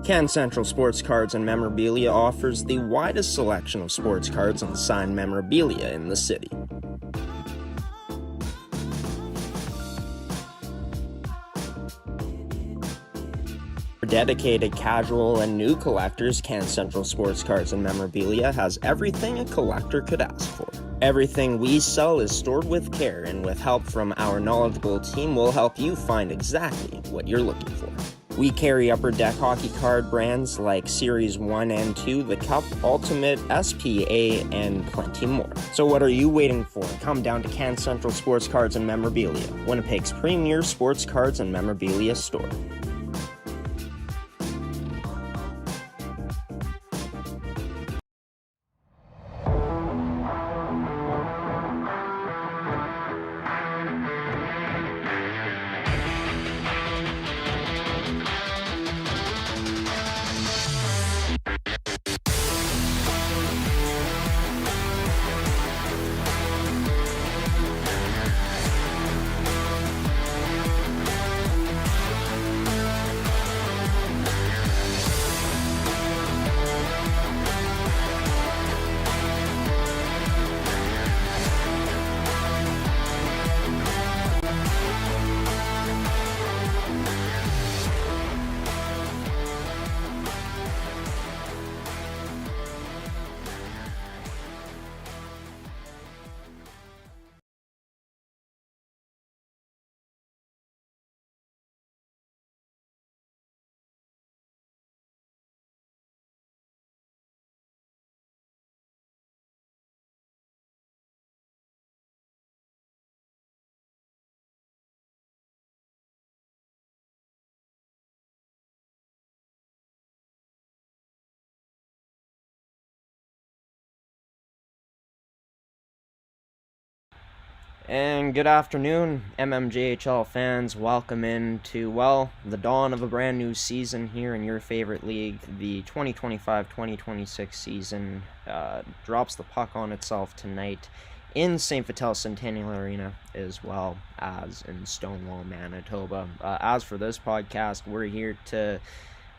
Can Central Sports Cards and Memorabilia offers the widest selection of sports cards and signed memorabilia in the city. For dedicated casual and new collectors, Can Central Sports Cards and Memorabilia has everything a collector could ask for. Everything we sell is stored with care, and with help from our knowledgeable team, we'll help you find exactly what you're looking for. We carry Upper Deck hockey card brands like Series 1 and 2, the Cup, Ultimate, SPA, and plenty more. So what are you waiting for? Come down to Can Central Sports Cards and Memorabilia, Winnipeg's premier sports cards and memorabilia store. And good afternoon, mmjhl fans. Welcome into, well, the dawn of a brand new season here in your favorite league. The 2025-2026 season drops the puck on itself tonight in St. Vital Centennial Arena, as well as in Stonewall, Manitoba. As for this podcast, we're here to,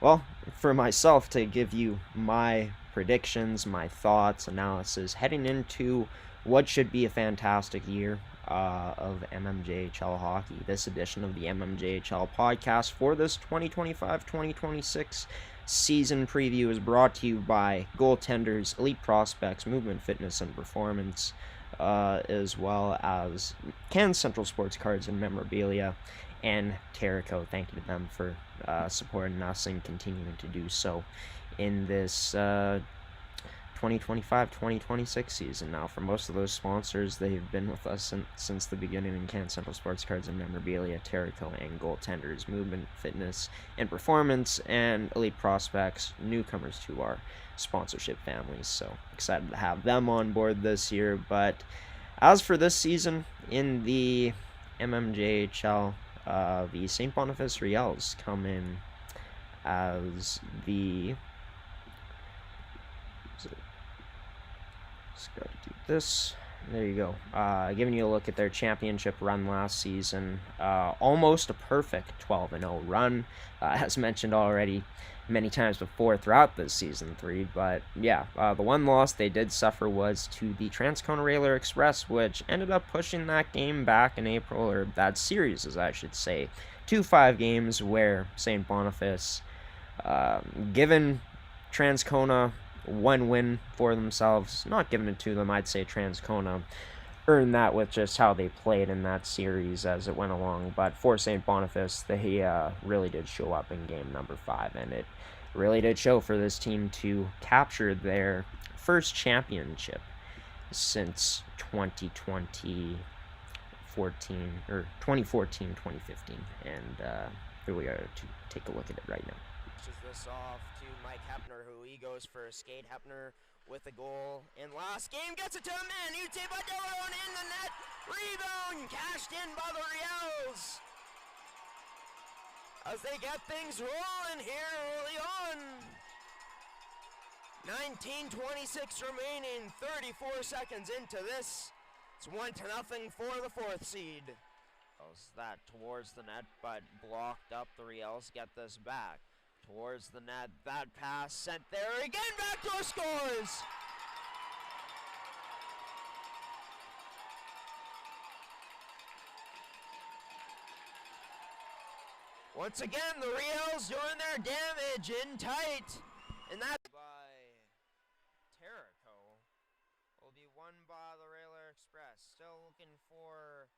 well, for myself, to give you my predictions, my thoughts, analysis, heading into what should be a fantastic year of mmjhl hockey. This edition of the mmjhl podcast for this 2025-2026 season preview is brought to you by Goaltenders, Elite Prospects, Movement, Fitness, and Performance, as well as Can Central Sports Cards and Memorabilia, and Terrico. Thank you to them for supporting us and continuing to do so in this 2025-2026 season. Now, for most of those sponsors, they've been with us since the beginning in Can Central Sports Cards and Memorabilia, Terrico, and Goaltenders, Movement, Fitness, and Performance, and Elite Prospects, newcomers to our sponsorship families. So excited to have them on board this year. But as for this season in the mmjhl, the St. Boniface Riels come in as the... Just got to do this. There you go. Giving you a look at their championship run last season. Almost a perfect 12-0 run, as mentioned already many times before throughout this season 3. But yeah, the one loss they did suffer was to the Transcona Railer Express, which ended up pushing that game back in April, or that series, as I should say, to 5 games, where St. Boniface, given Transcona one win for themselves, not giving it to them, I'd say Transcona earned that with just how they played in that series as it went along. But for St. Boniface, they really did show up in game number 5, and it really did show for this team to capture their first championship since 2014 or 2014-2015, and here we are to take a look at it right now. This off to Mike Hepner, who he goes for a skate. Hepner with a goal in last game, gets it to a man. Ute Badone in the net. Rebound cashed in by the Riels as they get things rolling here early on. 19:26 remaining, 34 seconds into this. It's 1-0 for the 4th seed. That towards the net, but blocked up. The Riels get this back. towards the net. That pass sent there again. Backdoor scores. Once again, the Rios doing their damage in tight. And that by Terrico will be won by the Railer Express. Still looking for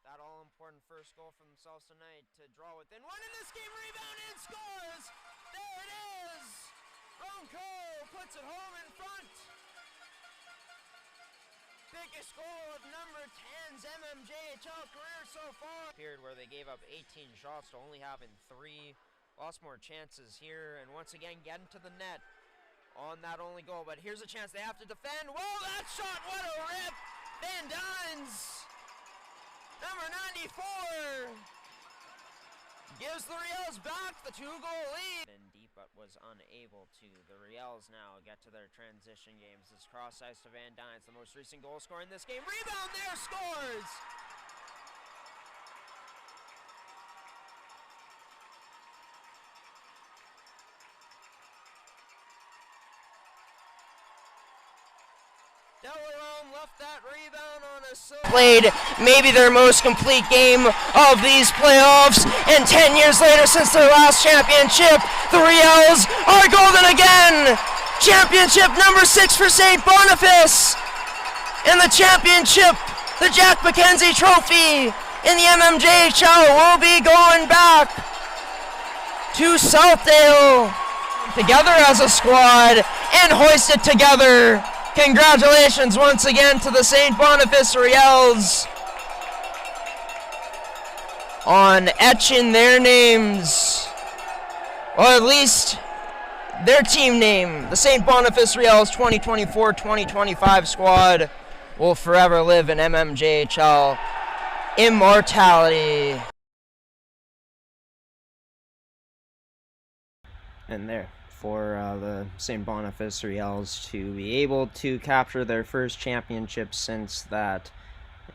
that all-important first goal for themselves tonight to draw within one in this game. Rebound and scores! There it is! Ronco puts it home in front. Biggest goal of number 10's mmjhl career so far. Period where they gave up 18 shots to only having 3. Lost more chances here, and once again getting to the net on that only goal. But here's a chance they have to defend. Whoa, that shot, what a rip! Van Dynes, number 94, gives the Riels back the 2-goal lead. And deep, but was unable to. The Riels now get to their transition games. This cross ice to Van Dynes, the most recent goal scorer in this game. Rebound there, scores! Delarone left that rebound on a played maybe their most complete game of these playoffs, and 10 years later since their last championship, the Riels are golden again. Championship number 6 for St. Boniface, and the championship, the Jack McKenzie Trophy in the mmjhl, will be going back to Southdale together as a squad and hoist it together. Congratulations once again to the St. Boniface Riels on etching their names, or at least their team name. The St. Boniface Riels 2024-2025 squad will forever live in mmjhl immortality. And there, for the St. Boniface Riels to be able to capture their first championship since that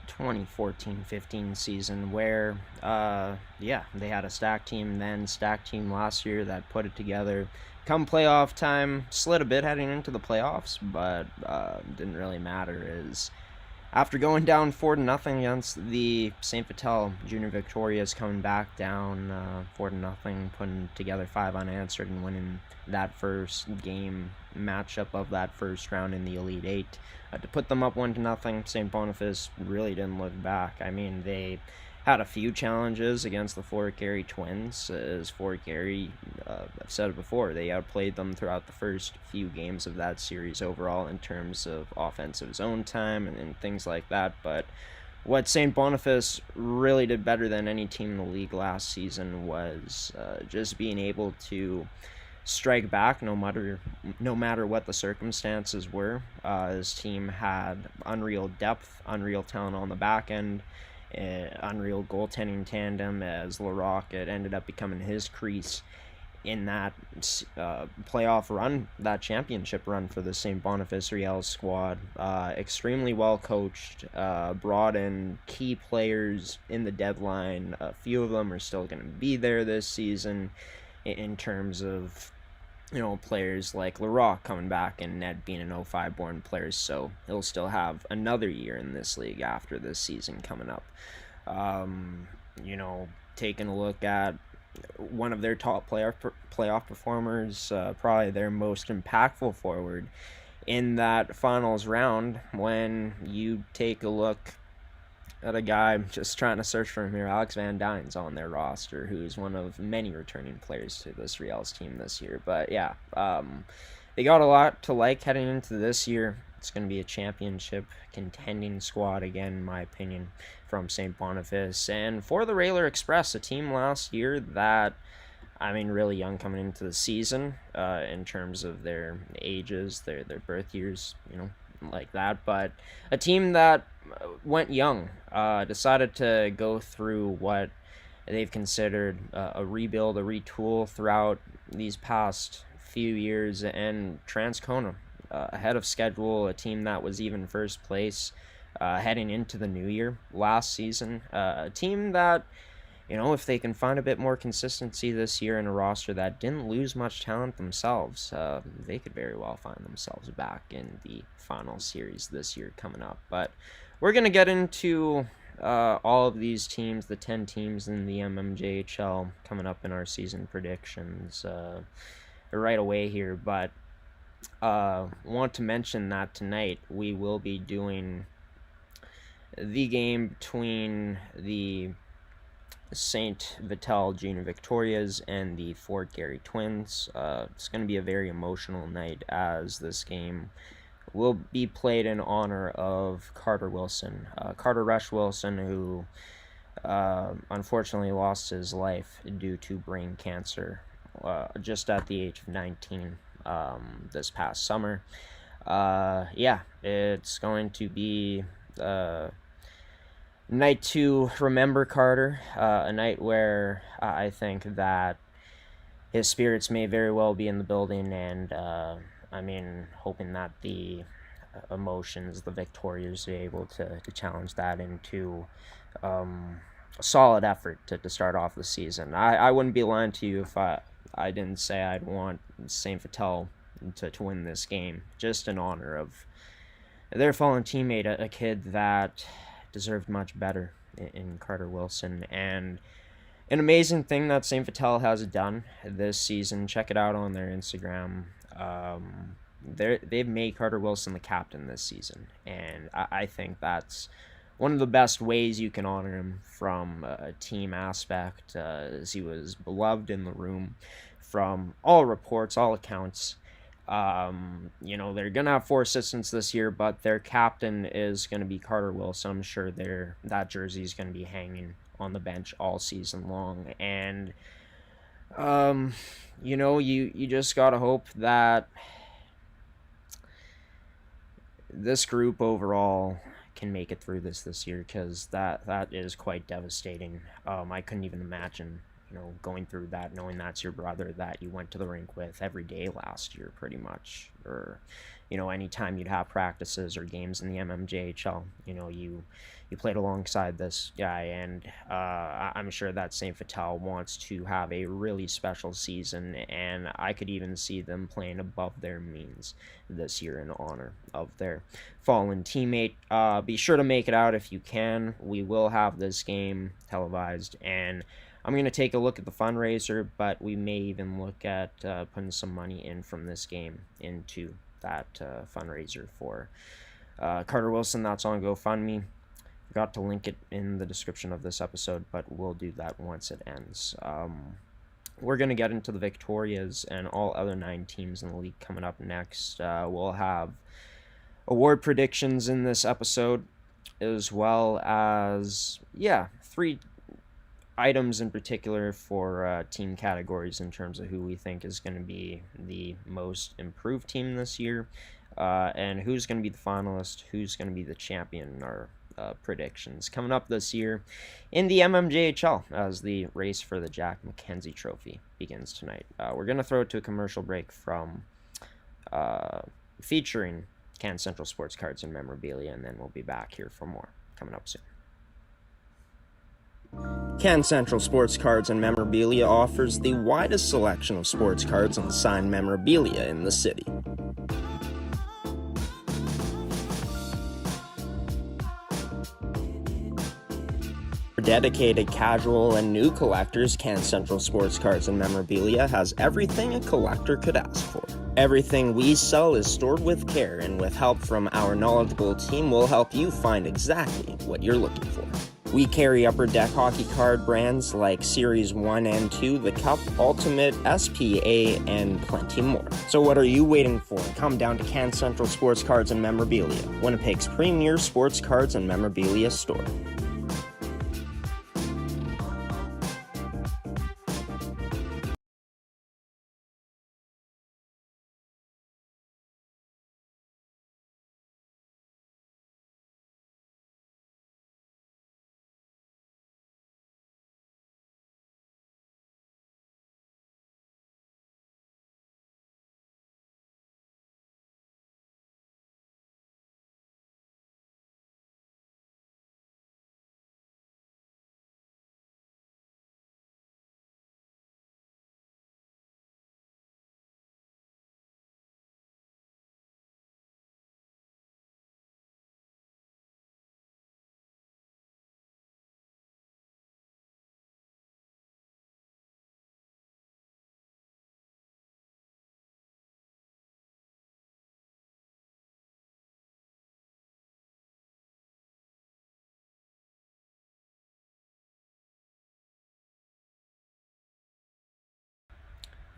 2014-15 season, where they had a stacked team then, stacked team last year that put it together. Come playoff time, slid a bit heading into the playoffs, but didn't really matter, as after going down 4-0 against the St. Vital Junior Victorias, coming back down 4-0, putting together 5 unanswered and winning that first game matchup of that first round in the Elite 8. To put them up 1-0, St. Boniface really didn't look back. I mean, they had a few challenges against the Fort Garry Twins, as Fort Garry, I've said it before, they outplayed them throughout the first few games of that series overall in terms of offensive zone time and things like that. But what St. Boniface really did better than any team in the league last season was just being able to strike back no matter what the circumstances were. His team had unreal depth, unreal talent on the back end, unreal goaltending tandem, as LaRock, it ended up becoming his crease in that playoff run, that championship run for the St. Boniface Riels squad. Extremely well coached, brought in key players in the deadline. A few of them are still going to be there this season, in terms of, you know, players like LaRock coming back and Ned being an 05 born player, so he'll still have another year in this league after this season coming up. Taking a look at one of their top playoff performers, probably their most impactful forward in that finals round, when you take a look at a guy, just trying to search for him here, Alex Van Dynes on their roster, who's one of many returning players to this Riels team this year. But yeah, they got a lot to like heading into this year. It's going to be a championship contending squad again, in my opinion, from St. Boniface. And for the Railer Express, a team last year that, I mean, really young coming into the season, in terms of their ages, their birth years, like that. But a team that went young, decided to go through what they've considered a rebuild, a retool throughout these past few years, and Transcona ahead of schedule, a team that was even first place heading into the new year last season, a team that if they can find a bit more consistency this year in a roster that didn't lose much talent themselves, they could very well find themselves back in the final series this year coming up. But we're going to get into all of these teams, the 10 teams in the MMJHL, coming up in our season predictions right away here. But want to mention that tonight we will be doing the game between the St. Vital Junior Victorias and the Fort Garry Twins. It's going to be a very emotional night, as this game will be played in honor of Carter Wilson. Carter Rush Wilson, who unfortunately lost his life due to brain cancer just at the age of 19 this past summer. Yeah, it's going to be night to remember Carter, a night where I think that his spirits may very well be in the building, and hoping that the emotions, the Victorias, are able to challenge that into a solid effort to start off the season. I wouldn't be lying to you if I didn't say I'd want St. Vital to win this game, just in honor of their fallen teammate, a kid that deserved much better in Carter Wilson. And an amazing thing that St. Vital has done this season, check it out on their Instagram. They've made Carter Wilson the captain this season, and I think that's one of the best ways you can honor him from a team aspect, as he was beloved in the room from all reports, all accounts. They're gonna have 4 assistants this year, but their captain is gonna be Carter Wilson. I'm sure that jersey is gonna be hanging on the bench all season long, and you just gotta hope that this group overall can make it through this year, because that is quite devastating. I couldn't even imagine going through that, knowing that's your brother that you went to the rink with every day last year, pretty much, or anytime you'd have practices or games in the MMJHL, you played alongside this guy, and I'm sure that St. Vital wants to have a really special season, and I could even see them playing above their means this year in honor of their fallen teammate. Be sure to make it out if you can. We will have this game televised, and I'm going to take a look at the fundraiser, but we may even look at putting some money in from this game into that fundraiser for Carter Wilson. That's on GoFundMe. Forgot to link it in the description of this episode, but we'll do that once it ends. We're going to get into the Victorias and all other 9 teams in the league coming up next. We'll have award predictions in this episode, as well as, 3 items in particular for team categories in terms of who we think is going to be the most improved team this year, and who's going to be the finalist, who's going to be the champion in our predictions coming up this year in the MMJHL, as the race for the Jack McKenzie Trophy begins tonight. We're going to throw it to a commercial break from featuring Can Central Sports Cards and Memorabilia, and then we'll be back here for more coming up soon. Can Central Sports Cards and Memorabilia offers the widest selection of sports cards and signed memorabilia in the city. For dedicated casual and new collectors, Can Central Sports Cards and Memorabilia has everything a collector could ask for. Everything we sell is stored with care, and with help from our knowledgeable team, we'll help you find exactly what you're looking for. We carry Upper Deck hockey card brands like Series 1 and 2, The Cup, Ultimate, SPA, and plenty more. So what are you waiting for? Come down to Can Central Sports Cards and Memorabilia, Winnipeg's premier sports cards and memorabilia store.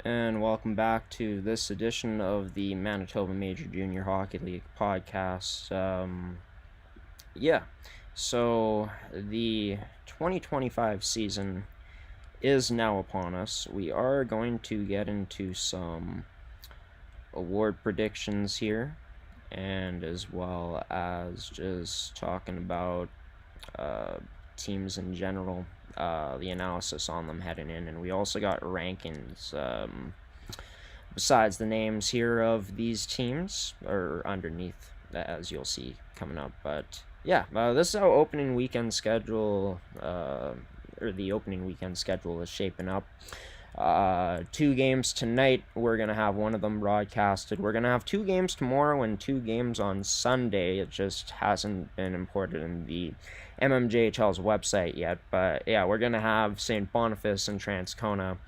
And welcome back to this edition of the Manitoba Major Junior Hockey League podcast. So the 2025 season is now upon us. We are going to get into some award predictions here, and as well as just talking about teams in general, the analysis on them heading in, and we also got rankings. Besides the names here of these teams, or underneath, as you'll see coming up. But yeah, this is how opening weekend schedule, or the opening weekend schedule is shaping up. 2 games tonight. We're going to have one of them broadcasted. We're going to have 2 games tomorrow and 2 games on Sunday. It just hasn't been imported in the mmjhl's website yet. But yeah, we're going to have St. Boniface and Transcona,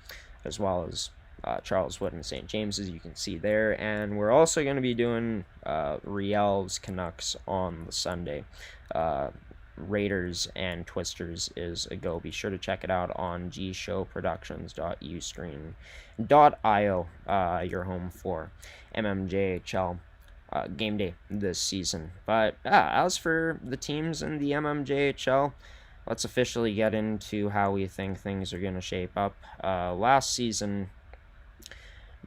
as well as Charleswood and St. James, as you can see there. And we're also going to be doing Riel's Canucks on the Sunday. Raiders and Twisters is a go. Be sure to check it out on GShow Productions.ustream.io, your home for mmjhl game day this season. But as for the teams in the mmjhl, let's officially get into how we think things are going to shape up. Last season,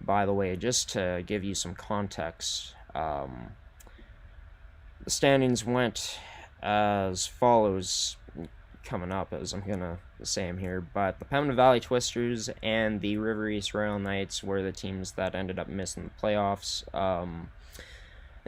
by the way, just to give you some context, the standings went as follows, coming up, as I'm gonna say them here. But the Pembina Valley Twisters and the River East Royal Knights were the teams that ended up missing the playoffs.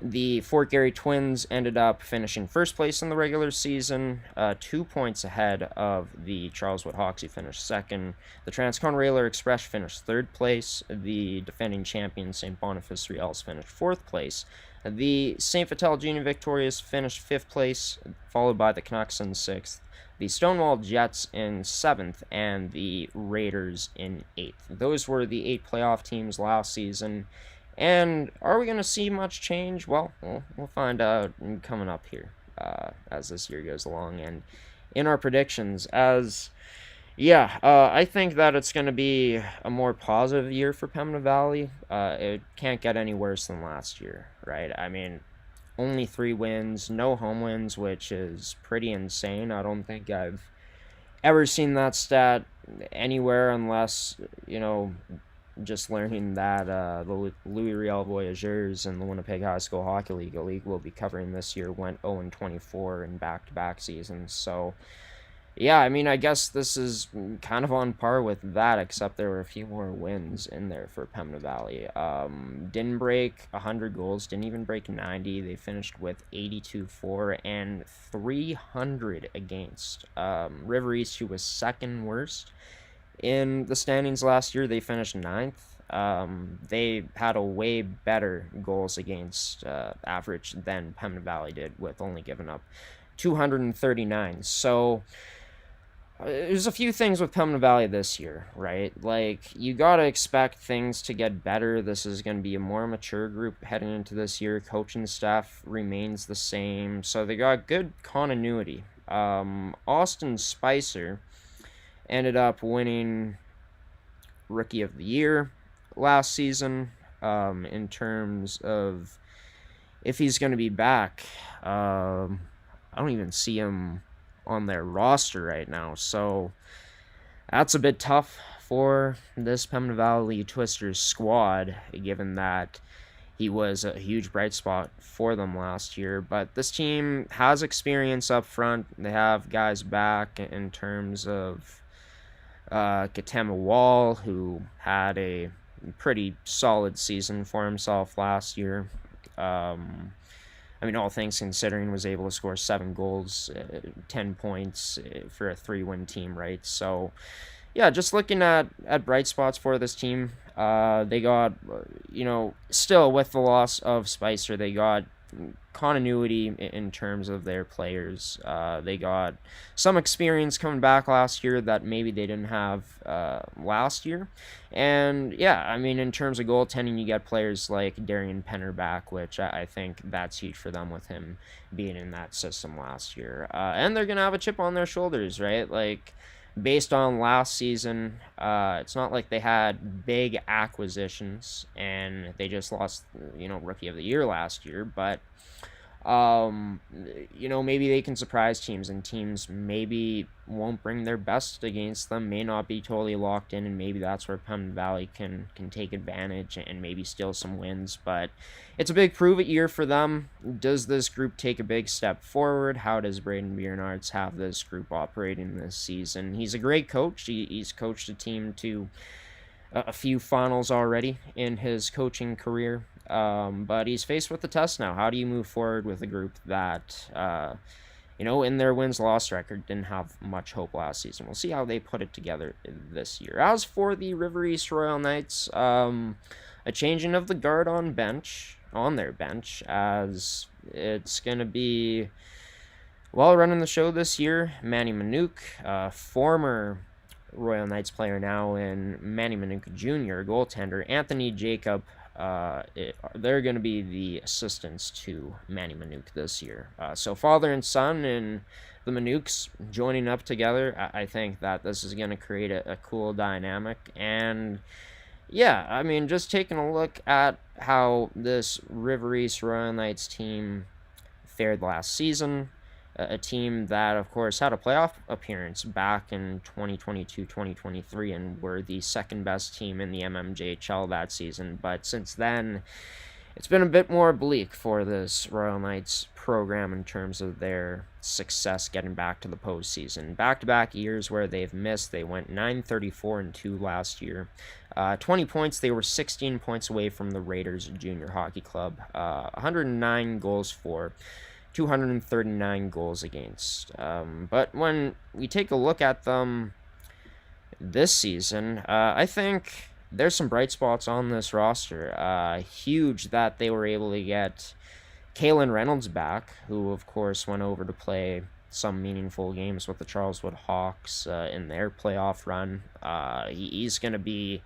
The Fort Garry Twins ended up finishing first place in the regular season, 2 points ahead of the Charleswood Hawks, who finished second. The Transcona Railer Express finished third place. The defending champion St. Boniface Riels finished fourth place. The St. Vital Junior Victorious finished fifth place, followed by the Canucks in sixth, the Stonewall Jets in seventh, and the Raiders in eighth. Those were the 8 playoff teams last season. And are we going to see much change? Well, we'll find out coming up here as this year goes along. And in our predictions, I think that it's going to be a more positive year for Pembina Valley. It can't get any worse than last year, right? I mean, only 3 wins, no home wins, which is pretty insane. I don't think I've ever seen that stat anywhere, unless, just learning that the Louis Riel Voyageurs and the Winnipeg High School Hockey League, a league we'll be covering this year, went 0-24 in back-to-back seasons. So, yeah, I mean, I guess this is kind of on par with that, except there were a few more wins in there for Pembina Valley. Didn't break 100 goals, didn't even break 90. They finished with 82-4 and 300 against. River East, who was second worst in the standings last year, they finished 9th. They had a way better goals against average than Pembina Valley did, with only giving up 239. So there's a few things with Pembina Valley this year, right? Like, you gotta expect things to get better. This is going to be a more mature group heading into this year. Coaching staff remains the same, so they got good continuity. Austin Spicer ended up winning Rookie of the Year last season. In terms of if he's going to be back, I don't even see him on their roster right now, so that's a bit tough for this Pembina Valley Twisters squad, given that he was a huge bright spot for them last year. But this team has experience up front. They have guys back in terms of Katema Wall, who had a pretty solid season for himself last year. I mean, all things considering, was able to score 7 goals, 10 points for a 3-win team, right? So, yeah, just looking at bright spots for this team, they got, still with the loss of Spicer, they got continuity in terms of their players. They got some experience coming back last year that maybe they didn't have last year. And yeah, I mean, in terms of goaltending, you get players like Darian Penner back, which I think that's huge for them with him being in that system last year. And they're going to have a chip on their shoulders, right? Like, based on last season, it's not like they had big acquisitions and they just lost, Rookie of the Year last year, but um, maybe they can surprise teams, and teams maybe won't bring their best against them, may not be totally locked in, and maybe that's where Putnam Valley can take advantage and maybe steal some wins. But it's a big prove-it year for them. Does this group take a big step forward? How does Braden Biernaerts have this group operating this season? He's a great coach. He's coached a team to a few finals already in his coaching career. But he's faced with the test now. How do you move forward with a group that, in their wins-loss record, didn't have much hope last season? We'll see how they put it together this year. As for the River East Royal Knights, a changing of the guard on their bench, as it's going to be, running the show this year. Manny Manouk, former Royal Knights player now, and Manny Manouk Jr., goaltender. Anthony Jacob, they're going to be the assistants to Manny Manouk this year. So father and son and the Manouks joining up together, I think that this is going to create a cool dynamic. And yeah, I mean, just taking a look at how this River East Royal Knights team fared last season, a team that, of course, had a playoff appearance back in 2022-2023 and were the second best team in the mmjhl that season. But since then, it's been a bit more bleak for this Royal Knights program in terms of their success getting back to the postseason. Back-to-back years where they've missed. They went 9-34-2 last year. 20 points. They were 16 points away from the Raiders Junior Hockey Club. 109 goals for, 239 goals against. But when we take a look at them this season, I think there's some bright spots on this roster. Huge that they were able to get Kalen Reynolds back, who, of course, went over to play some meaningful games with the Charleswood Hawks in their playoff run. He's going to be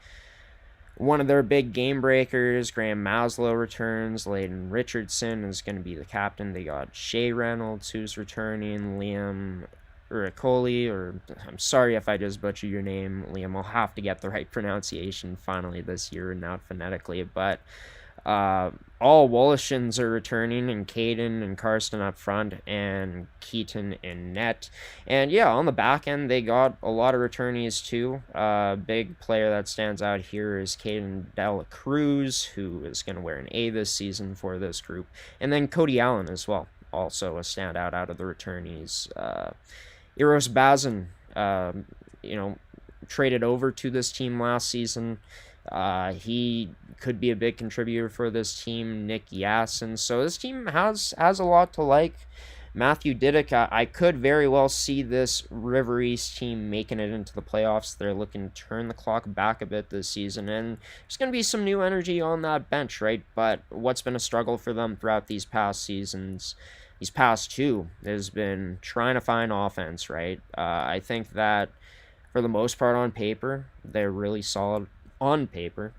one of their big game breakers. Graham Maslow returns. Layden Richardson is going to be the captain. They got Shea Reynolds, who's returning. Liam Uricoli, or I'm sorry if I just butcher your name, Liam. I'll have to get the right pronunciation finally this year and not phonetically. But all Wolashins are returning, and Caden and Karsten up front, and Keaton in net. And yeah, on the back end, they got a lot of returnees too. Big player that stands out here is Caden Dela Cruz, who is going to wear an A this season for this group. And then Cody Allen as well, also a standout out of the returnees. Eros Bazin, traded over to this team last season. He could be a big contributor for this team. Nick Yassin. So this team has a lot to like. Matthew Diddick, I could very well see this River East team making it into the playoffs. They're looking to turn the clock back a bit this season, and there's going to be some new energy on that bench, right? But what's been a struggle for them throughout these past seasons, these past two, has been trying to find offense, right? I think that for the most part on paper, they're really solid on paper.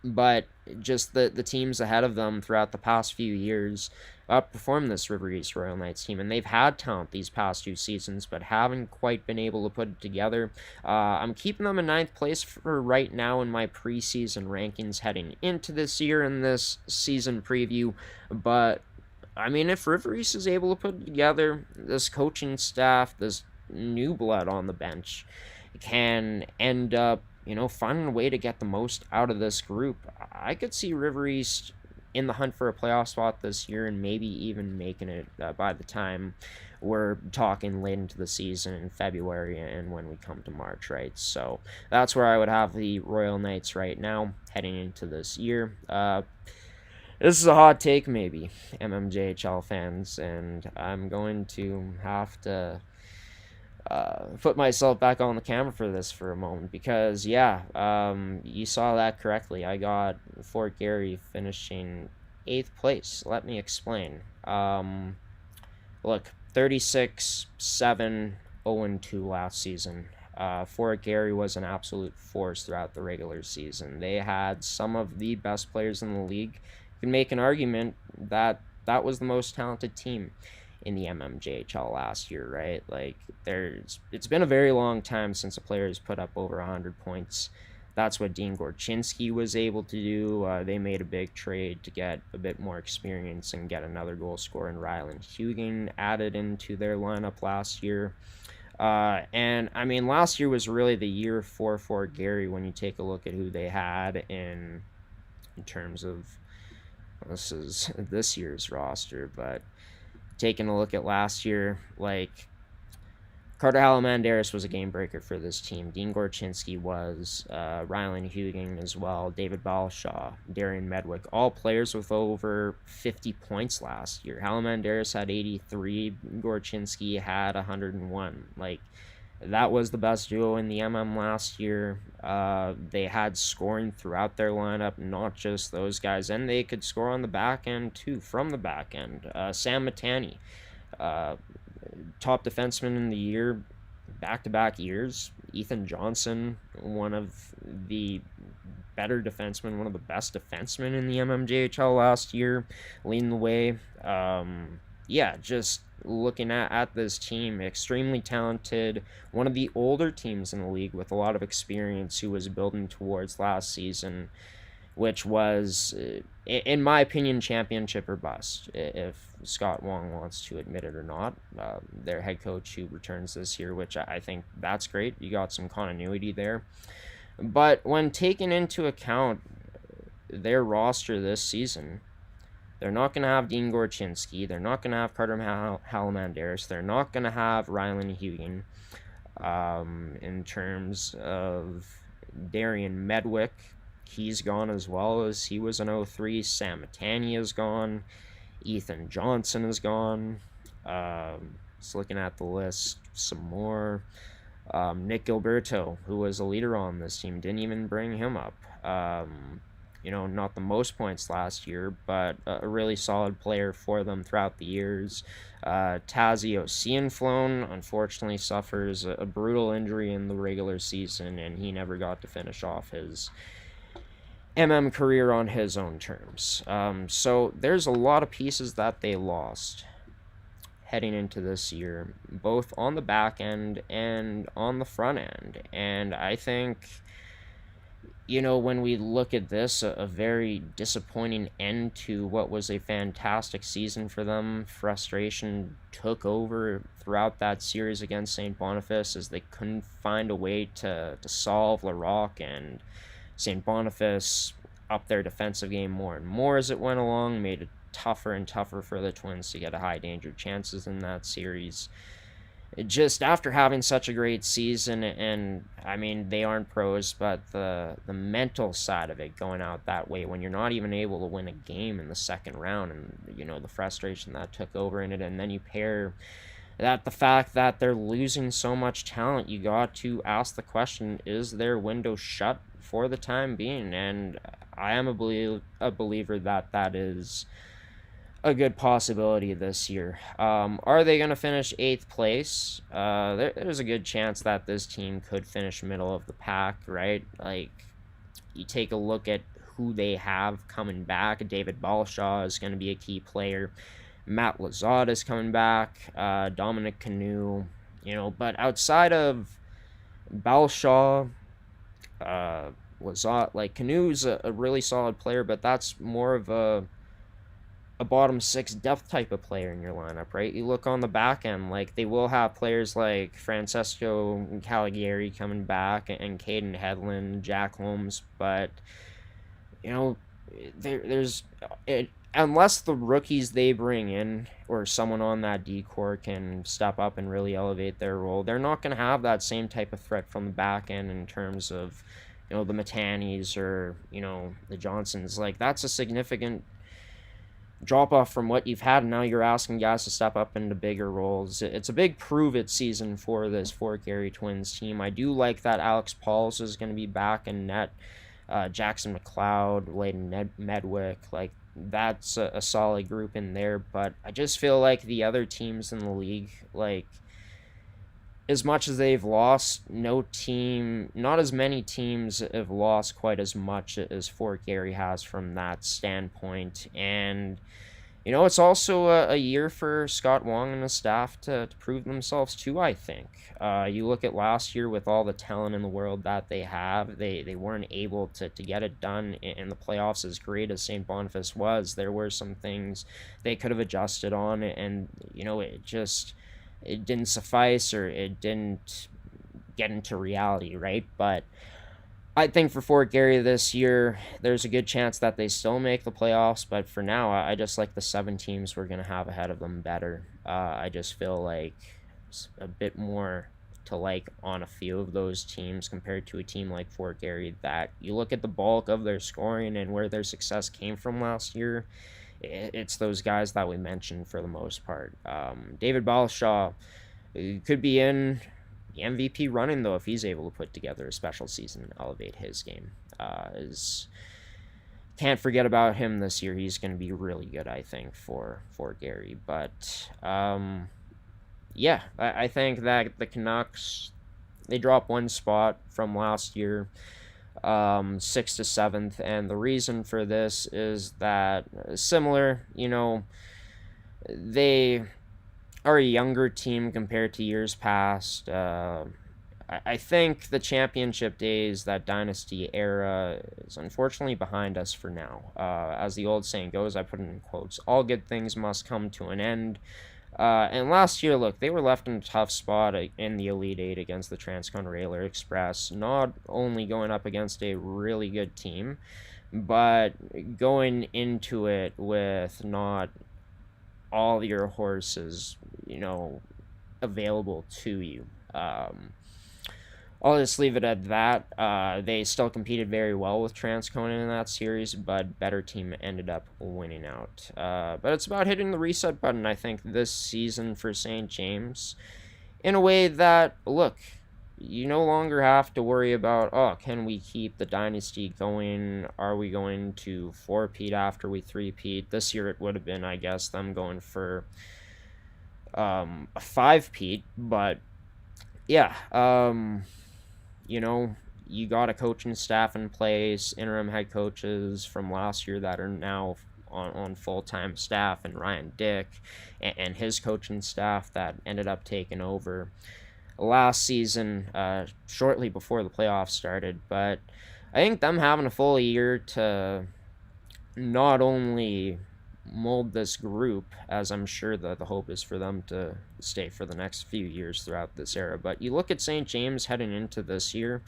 But just the teams ahead of them throughout the past few years outperformed this River East Royal Knights team, and they've had talent these past two seasons, but haven't quite been able to put it together. I'm keeping them in 9th place for right now in my preseason rankings heading into this year in this season preview, but I mean, if River East is able to put it together, this coaching staff, this new blood on the bench, can end up finding a way to get the most out of this group. I could see River East in the hunt for a playoff spot this year, and maybe even making it by the time we're talking late into the season in February and when we come to March, right? So that's where I would have the Royal Knights right now heading into this year. This is a hot take, maybe, mmjhl fans, and I'm going to have to put myself back on the camera for this for a moment, because you saw that correctly. I got Fort Garry finishing 8th place. Let me explain. Look, 36-7-0-2 last season. Fort Garry was an absolute force throughout the regular season. They had some of the best players in the league. You can make an argument that that was the most talented team in the MMJHL last year, right? Like, it's been a very long time since a player has put up over 100 points. That's what Dean Gorchinski was able to do. They made a big trade to get a bit more experience and get another goal scorer in Ryland Hugan added into their lineup last year. And I mean, last year was really the year for Gary when you take a look at who they had in terms of, this is this year's roster, but taking a look at last year, like, Carter Halamandaris was a game breaker for this team. Dean Gorchinski was, Ryland Hugan as well, David Balshaw, Darian Medwick, all players with over 50 points last year. Halamandaris had 83, Gorchinski had 101. Like, that was the best duo in the last year. They had scoring throughout their lineup, not just those guys, and they could score on the back end too, from the back end. Sam Matani, top defenseman in the year, back-to-back years. Ethan Johnson, one of the better defensemen, one of the best defensemen in the MMJHL last year, leading the way. Yeah, just looking at this team, extremely talented, one of the older teams in the league with a lot of experience who was building towards last season, which was, in my opinion, championship or bust, if Scott Wong wants to admit it or not. Their head coach who returns this year, which I think that's great. You got some continuity there. But when taken into account their roster this season, they're not going to have Dean Gorchinski. They're not going to have Carter Halamandaris. They're not going to have Ryland Hugan. In terms of Darian Medwick, he's gone as well, as he was an 03. Sam Matani is gone. Ethan Johnson is gone. Just looking at the list some more. Nick Gilberto, who was a leader on this team, didn't even bring him up. Not the most points last year, but a really solid player for them throughout the years. Tazio Cianflone unfortunately suffers a brutal injury in the regular season, and he never got to finish off his career on his own terms. So there's a lot of pieces that they lost heading into this year, both on the back end and on the front end. And I think, when we look at this, a very disappointing end to what was a fantastic season for them. Frustration took over throughout that series against St. Boniface as they couldn't find a way to solve Larocque, and St. Boniface upped their defensive game more and more as it went along, made it tougher and tougher for the Twins to get a high danger chances in that series. Just after having such a great season, and I mean, they aren't pros, but the mental side of it, going out that way when you're not even able to win a game in the second round, and the frustration that took over in it, and then you pair that the fact that they're losing so much talent, you got to ask the question, is their window shut for the time being? And I am a believer that is a good possibility this year. Are they going to finish 8th place? There's a good chance that this team could finish middle of the pack, right? Like, you take a look at who they have coming back. David Balshaw is going to be a key player. Matt Lazat is coming back. Dominic Canoe, but outside of Balshaw, Lazat, like, Canoe's a really solid player, but that's more of a bottom 6 depth type of player in your lineup, right? You look on the back end, like, they will have players like Francesco Caligari coming back, and Caden Hedlund, Jack Holmes, but there's unless the rookies they bring in or someone on that decor can step up and really elevate their role, they're not going to have that same type of threat from the back end in terms of the Matanis or the Johnsons. Like, that's a significant drop off from what you've had, and now you're asking guys to step up into bigger roles. It's a big prove-it season for this Fort Garry Twins team. I do like that Alex Pauls is going to be back in net. Jackson McLeod, Layden Medwick, like, that's a solid group in there, but I just feel like the other teams in the league, like, as much as they've lost, not as many teams have lost quite as much as Fort Garry has from that standpoint. And It's also a year for Scott Wong and his staff to prove themselves too, I think. You look at last year with all the talent in the world that they have, they weren't able to get it done in the playoffs. As great as St. Boniface was, there were some things they could have adjusted on, and, it didn't suffice, or it didn't get into reality, right? But I think for Fort Garry this year, there's a good chance that they still make the playoffs. But for now, I just like the 7 teams we're going to have ahead of them better. I just feel like a bit more to like on a few of those teams compared to a team like Fort Garry, that you look at the bulk of their scoring and where their success came from last year. It's those guys that we mentioned for the most part. David Balshaw could be in the MVP running, though, if he's able to put together a special season and elevate his game. Can't forget about him this year. He's going to be really good, I think, for Gary. But yeah, I think that the Canucks, they dropped 1 spot from last year, 6th to 7th, and the reason for this is that similar, they are a younger team compared to years past. I think the championship days, that dynasty era, is unfortunately behind us for now. As the old saying goes, I put it in quotes, all good things must come to an end. And last year, look, they were left in a tough spot in the Elite Eight against the Transcon Railer Express, not only going up against a really good team, but going into it with not all your horses, available to you. I'll just leave it at that. They still competed very well with Transcona in that series, but better team ended up winning out. But it's about hitting the reset button, I think, this season for St. James, in a way that, look, you no longer have to worry about, can we keep the dynasty going? Are we going to 4-peat after we 3-peat? This year it would have been, I guess, them going for a 5-peat, but yeah, you got a coaching staff in place, interim head coaches from last year that are now on full-time staff, and Ryan Dick and his coaching staff that ended up taking over last season, shortly before the playoffs started. But I think them having a full year to not only mold this group, as I'm sure that the hope is for them to stay for the next few years throughout this era, but you look at St. James heading into this year,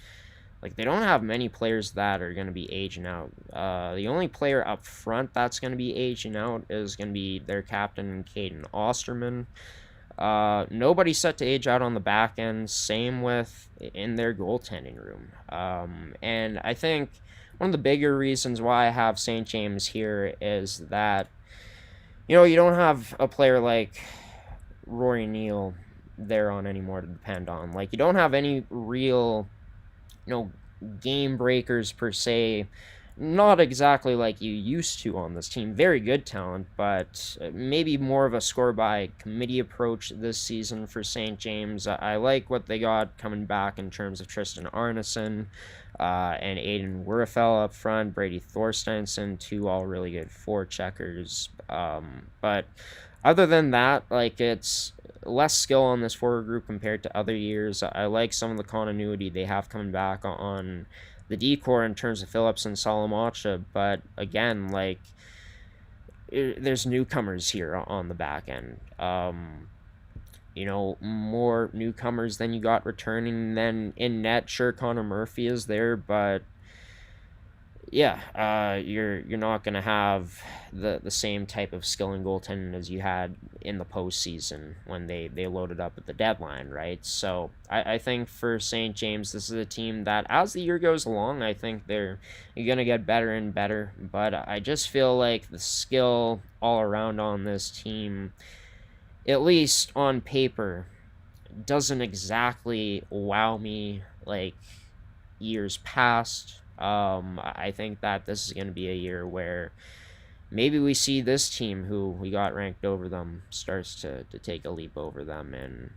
like, they don't have many players that are going to be aging out. The only player up front that's going to be aging out is going to be their captain, Caden Osterman. Nobody set to age out on the back end. Same with in their goaltending room. And I think one of the bigger reasons why I have St. James here is that, you don't have a player like Rory Neal there on anymore to depend on. Like, you don't have any real, game breakers per se. Not exactly like you used to on this team. Very good talent, but maybe more of a score by committee approach this season for St. James. I like what they got coming back in terms of Tristan Arneson and Aiden Werfel up front, Brady Thorsteinson, 2 all really good forecheckers. But other than that, like, it's less skill on this forward group compared to other years. I like some of the continuity they have coming back on the D-core in terms of Phillips and Salamacha, but again, like, there's newcomers here on the back end. More newcomers than you got returning. Then in net, sure, Connor Murphy is there, but yeah, you're not gonna have the same type of skill in goaltending as you had in the postseason when they loaded up at the deadline, right? So I think for St. James, this is a team that, as the year goes along, I think they're gonna get better and better. But I just feel like the skill all around on this team, at least on paper, doesn't exactly wow me like years past. I think that this is going to be a year where maybe we see this team, who we got ranked over them, starts to take a leap over them and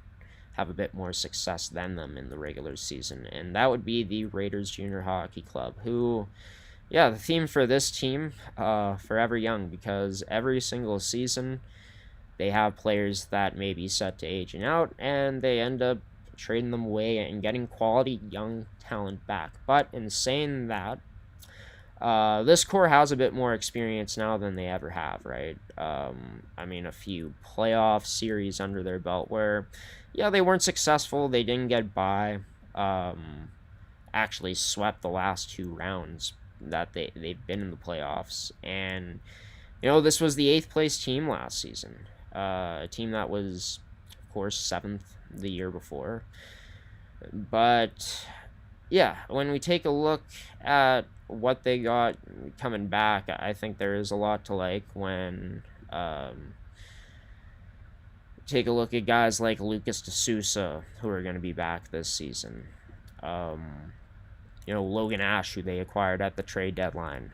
have a bit more success than them in the regular season. And that would be the Raiders Junior Hockey Club, who yeah, the theme for this team, forever young, because every single season they have players that may be set to aging out, and they end up trading them away and getting quality young talent back. But in saying that, this core has a bit more experience now than they ever have, right? I mean, a few playoff series under their belt where, yeah, they weren't successful. They didn't get by. Actually, swept the last two rounds that they've been in the playoffs, and this was the eighth place team last season. A team that was, of course, seventh the year before. But yeah, when we take a look at what they got coming back, I think there is a lot to like when take a look at guys like Lucas D'Souza, who are going to be back this season. Logan Ash, who they acquired at the trade deadline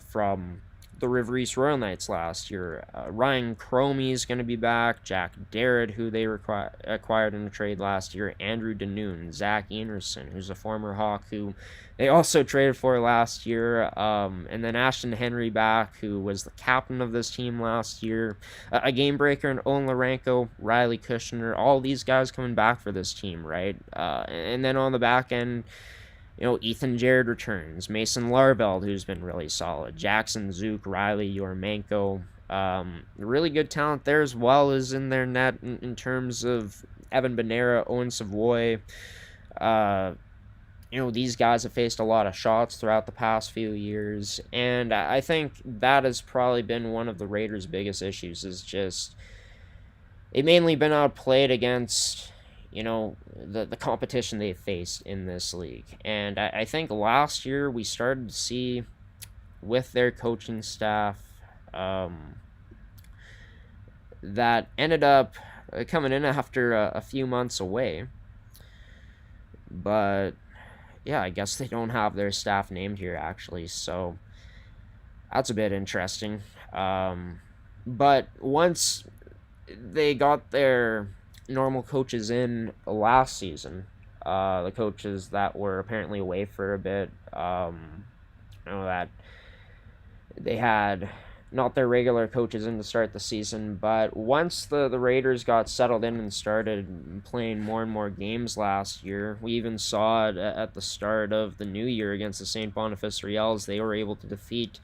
from the River East Royal Knights last year. Ryan Cromie is going to be back. Jack Darrett, who they acquired in a trade last year. Andrew Danoon. Zach Enerson, who's a former Hawk, who they also traded for last year. And then Ashton Henry back, who was the captain of this team last year. A game breaker in Owen Larenko, Riley Kushner. All these guys coming back for this team, right? And then on the back end, Ethan Jared returns. Mason Larveld, who's been really solid. Jackson Zook, Riley Yormenko. Really good talent there as well as in their net in terms of Evan Benera, Owen Savoy. These guys have faced a lot of shots throughout the past few years. And I think that has probably been one of the Raiders' biggest issues is just they've mainly been outplayed against the competition they faced in this league. And I think last year we started to see with their coaching staff that ended up coming in after a few months away. But yeah, I guess they don't have their staff named here actually, so that's a bit interesting. But once they got their normal coaches in last season, the coaches that were apparently away for a bit, that they had not their regular coaches in to start the season, but once the Raiders got settled in and started playing more and more games last year, we even saw it at the start of the new year against the St. Boniface Riels. They were able to defeat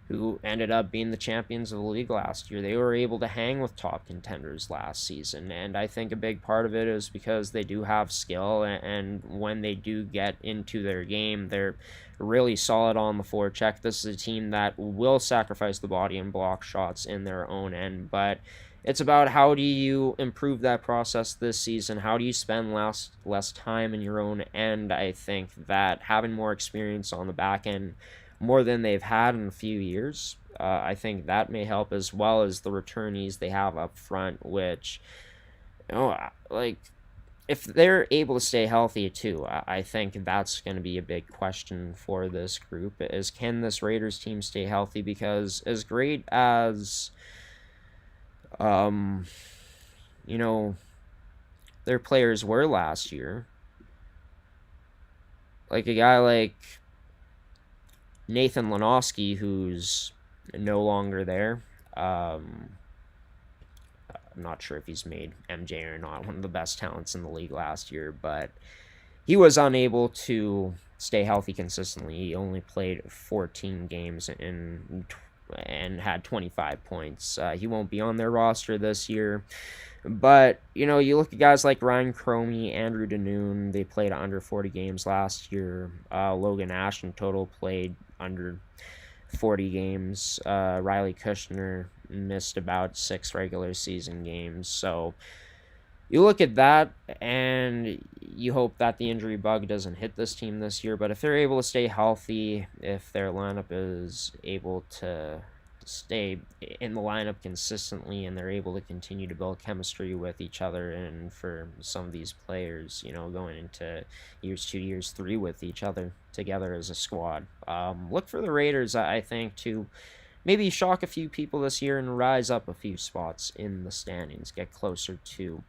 who ended up being the champions of the league last year. They were able to hang with top contenders last season, and I think a big part of it is because they do have skill, and when they do get into their game, they're really solid on the forecheck. This is a team that will sacrifice the body and block shots in their own end, but it's about how do you improve that process this season? How do you spend less time in your own end? I think that having more experience on the back end, more than they've had in a few years, I think that may help, as well as the returnees they have up front, which, if they're able to stay healthy too, I think that's going to be a big question for this group is can this Raiders team stay healthy? Because as great as, their players were last year, like a guy like Nathan Lanowski, who's no longer there. I'm not sure if he's made MJ or not, one of the best talents in the league last year, but he was unable to stay healthy consistently. He only played 14 games and had 25 points. He won't be on their roster this year. But, you look at guys like Ryan Cromie, Andrew Danoon, they played under 40 games last year. Logan Ash in total played under 40 games. Riley Kushner missed about 6 regular season games. So you look at that and you hope that the injury bug doesn't hit this team this year. But if they're able to stay healthy, if their lineup is able to stay in the lineup consistently and they're able to continue to build chemistry with each other, and for some of these players, going into years 2, years 3 with each other together as a squad, look for the Raiders, I think, to maybe shock a few people this year and rise up a few spots in the standings, get closer to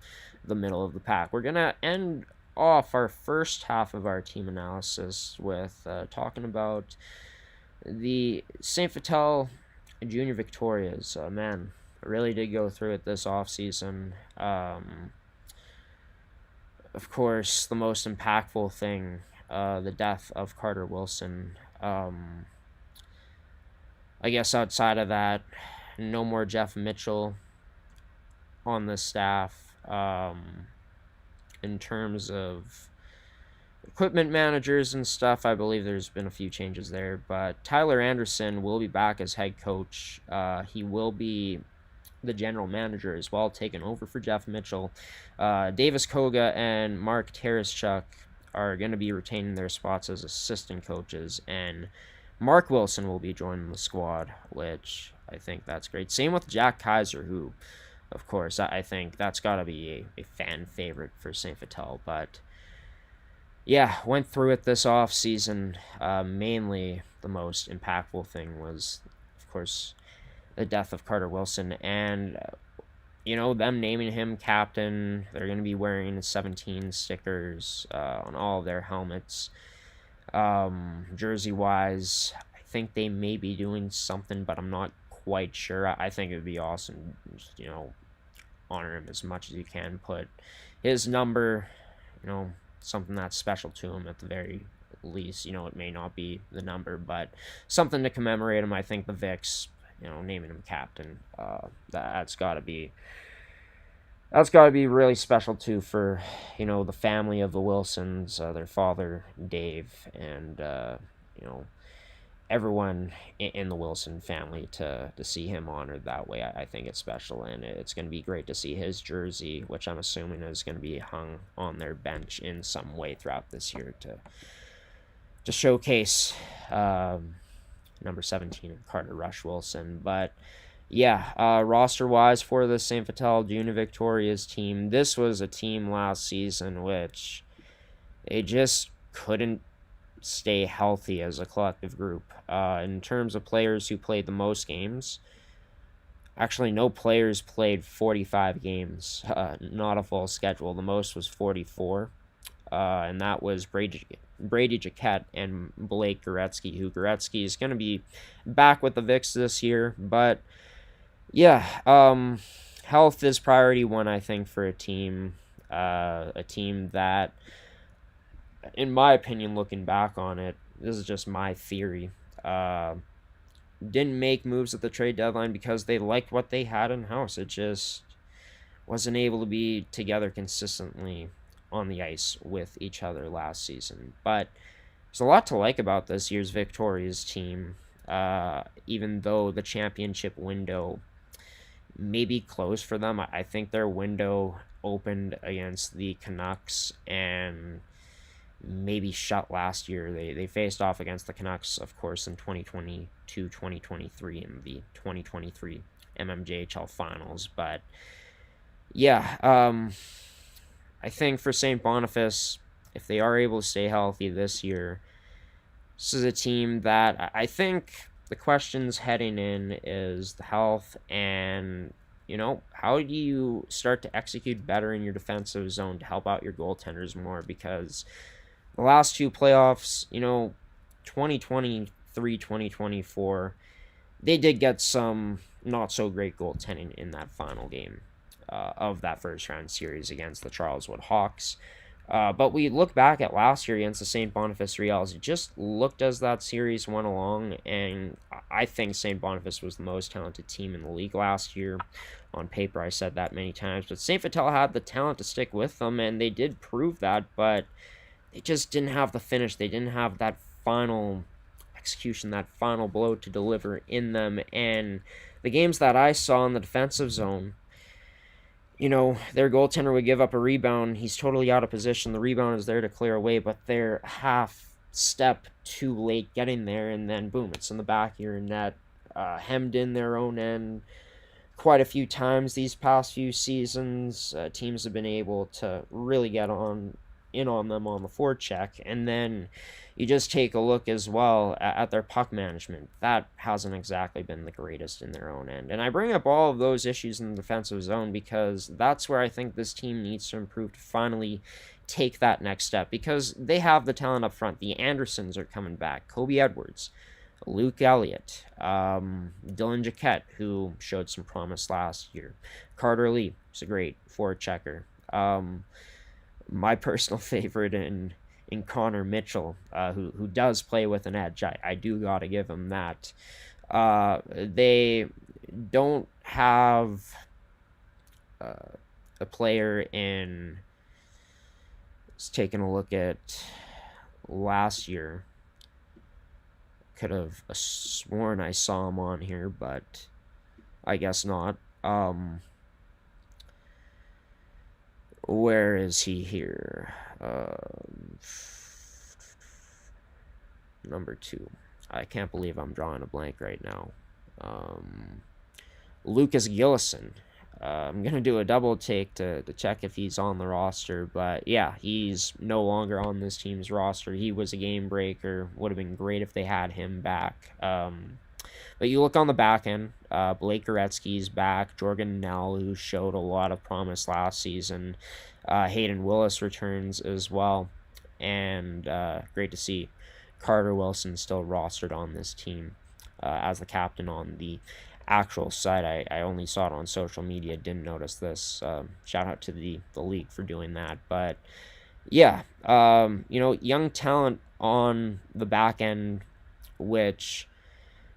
the middle of the pack. We're going to end off our first half of our team analysis with talking about The St. Vital Junior Victorias, man, really did go through it this offseason. Of course, the most impactful thing, the death of Carter Wilson. I guess outside of that, no more Jeff Mitchell on the staff. In terms of equipment managers and stuff, I believe there's been a few changes there. But Tyler Anderson will be back as head coach. He will be the general manager as well, taking over for Jeff Mitchell. Davis Koga and Mark Taraschuk are going to be retaining their spots as assistant coaches, and Mark Wilson will be joining the squad, which I think that's great. Same with Jack Kaiser, who, of course, I think that's got to be a fan favorite for St. Vital. But yeah, went through it this off season. Mainly the most impactful thing was, of course, the death of Carter Wilson, and them naming him captain. They're going to be wearing 17 stickers on all of their helmets. Jersey wise, I think they may be doing something, but I'm not quite sure. I think it would be awesome, honor him as much as you can. Put his number, something that's special to him at the very least. It may not be the number, but something to commemorate him. I think the Vicks, naming him captain, that's got to be really special too for the family of the Wilsons, their father Dave, and everyone in the Wilson family to see him honored that way. I think it's special, and it's going to be great to see his jersey, which I'm assuming is going to be hung on their bench in some way throughout this year to showcase number 17, Carter Rush Wilson. But yeah, roster-wise for the St. Vital Junior Victorias team, this was a team last season which they just couldn't stay healthy as a collective group. In terms of players who played the most games, actually no players played 45 games, not a full schedule. The most was 44, and that was Brady Jaquette and Blake Goretzky, who Goretzky is going to be back with the Vicks this year. But yeah, health is priority one, I think, for a team that, in my opinion, looking back on it, this is just my theory, didn't make moves at the trade deadline because they liked what they had in-house. It just wasn't able to be together consistently on the ice with each other last season. But there's a lot to like about this year's Victoria's team, even though the championship window may be closed for them. I think their window opened against the Canucks and maybe shut last year. They faced off against the Canucks, of course, in 2022-2023 in the 2023 mmjhl finals. But yeah, I think for St. Boniface, if they are able to stay healthy this year, this is a team that I think the questions heading in is the health and, how do you start to execute better in your defensive zone to help out your goaltenders more? Because the last two playoffs, 2023, 2024, they did get some not so great goaltending in that final game of that first round series against the Charleswood Hawks. But we look back at last year against the St. Boniface Reals. It just looked as that series went along, and I think St. Boniface was the most talented team in the league last year. On paper, I said that many times, but St. Vital had the talent to stick with them, and they did prove that, but they just didn't have the finish. They didn't have that final execution, that final blow to deliver in them. And the games that I saw in the defensive zone, their goaltender would give up a rebound. He's totally out of position. The rebound is there to clear away, but they're half step too late getting there, and then boom, it's in the back of your net, hemmed in their own end. Quite a few times these past few seasons, teams have been able to really get in on them on the forecheck, and then you just take a look as well at their puck management. That hasn't exactly been the greatest in their own end. And I bring up all of those issues in the defensive zone because that's where I think this team needs to improve to finally take that next step, because they have the talent up front. The Andersons are coming back. Kobe Edwards. Luke Elliott, Dylan Jaquette, who showed some promise last year, Carter Lee, who's a great forward checker. My personal favorite in Connor Mitchell, who does play with an edge. I do gotta give him that. They don't have a player in. Just taking a look at last year. Could have sworn I saw him on here, but I guess not. Where is he here? Number 2. I can't believe I'm drawing a blank right now. Lucas Gillison. I'm going to do a double take to check if he's on the roster, but yeah, he's no longer on this team's roster. He was a game breaker. Would have been great if they had him back. But you look on the back end, Blake Goretzky's back, Jorgen Nell, who showed a lot of promise last season. Hayden Willis returns as well, and great to see Carter Wilson still rostered on this team as the captain on the actual site. I only saw it on social media, didn't notice this. Shout out to the league for doing that. But yeah, young talent on the back end, which,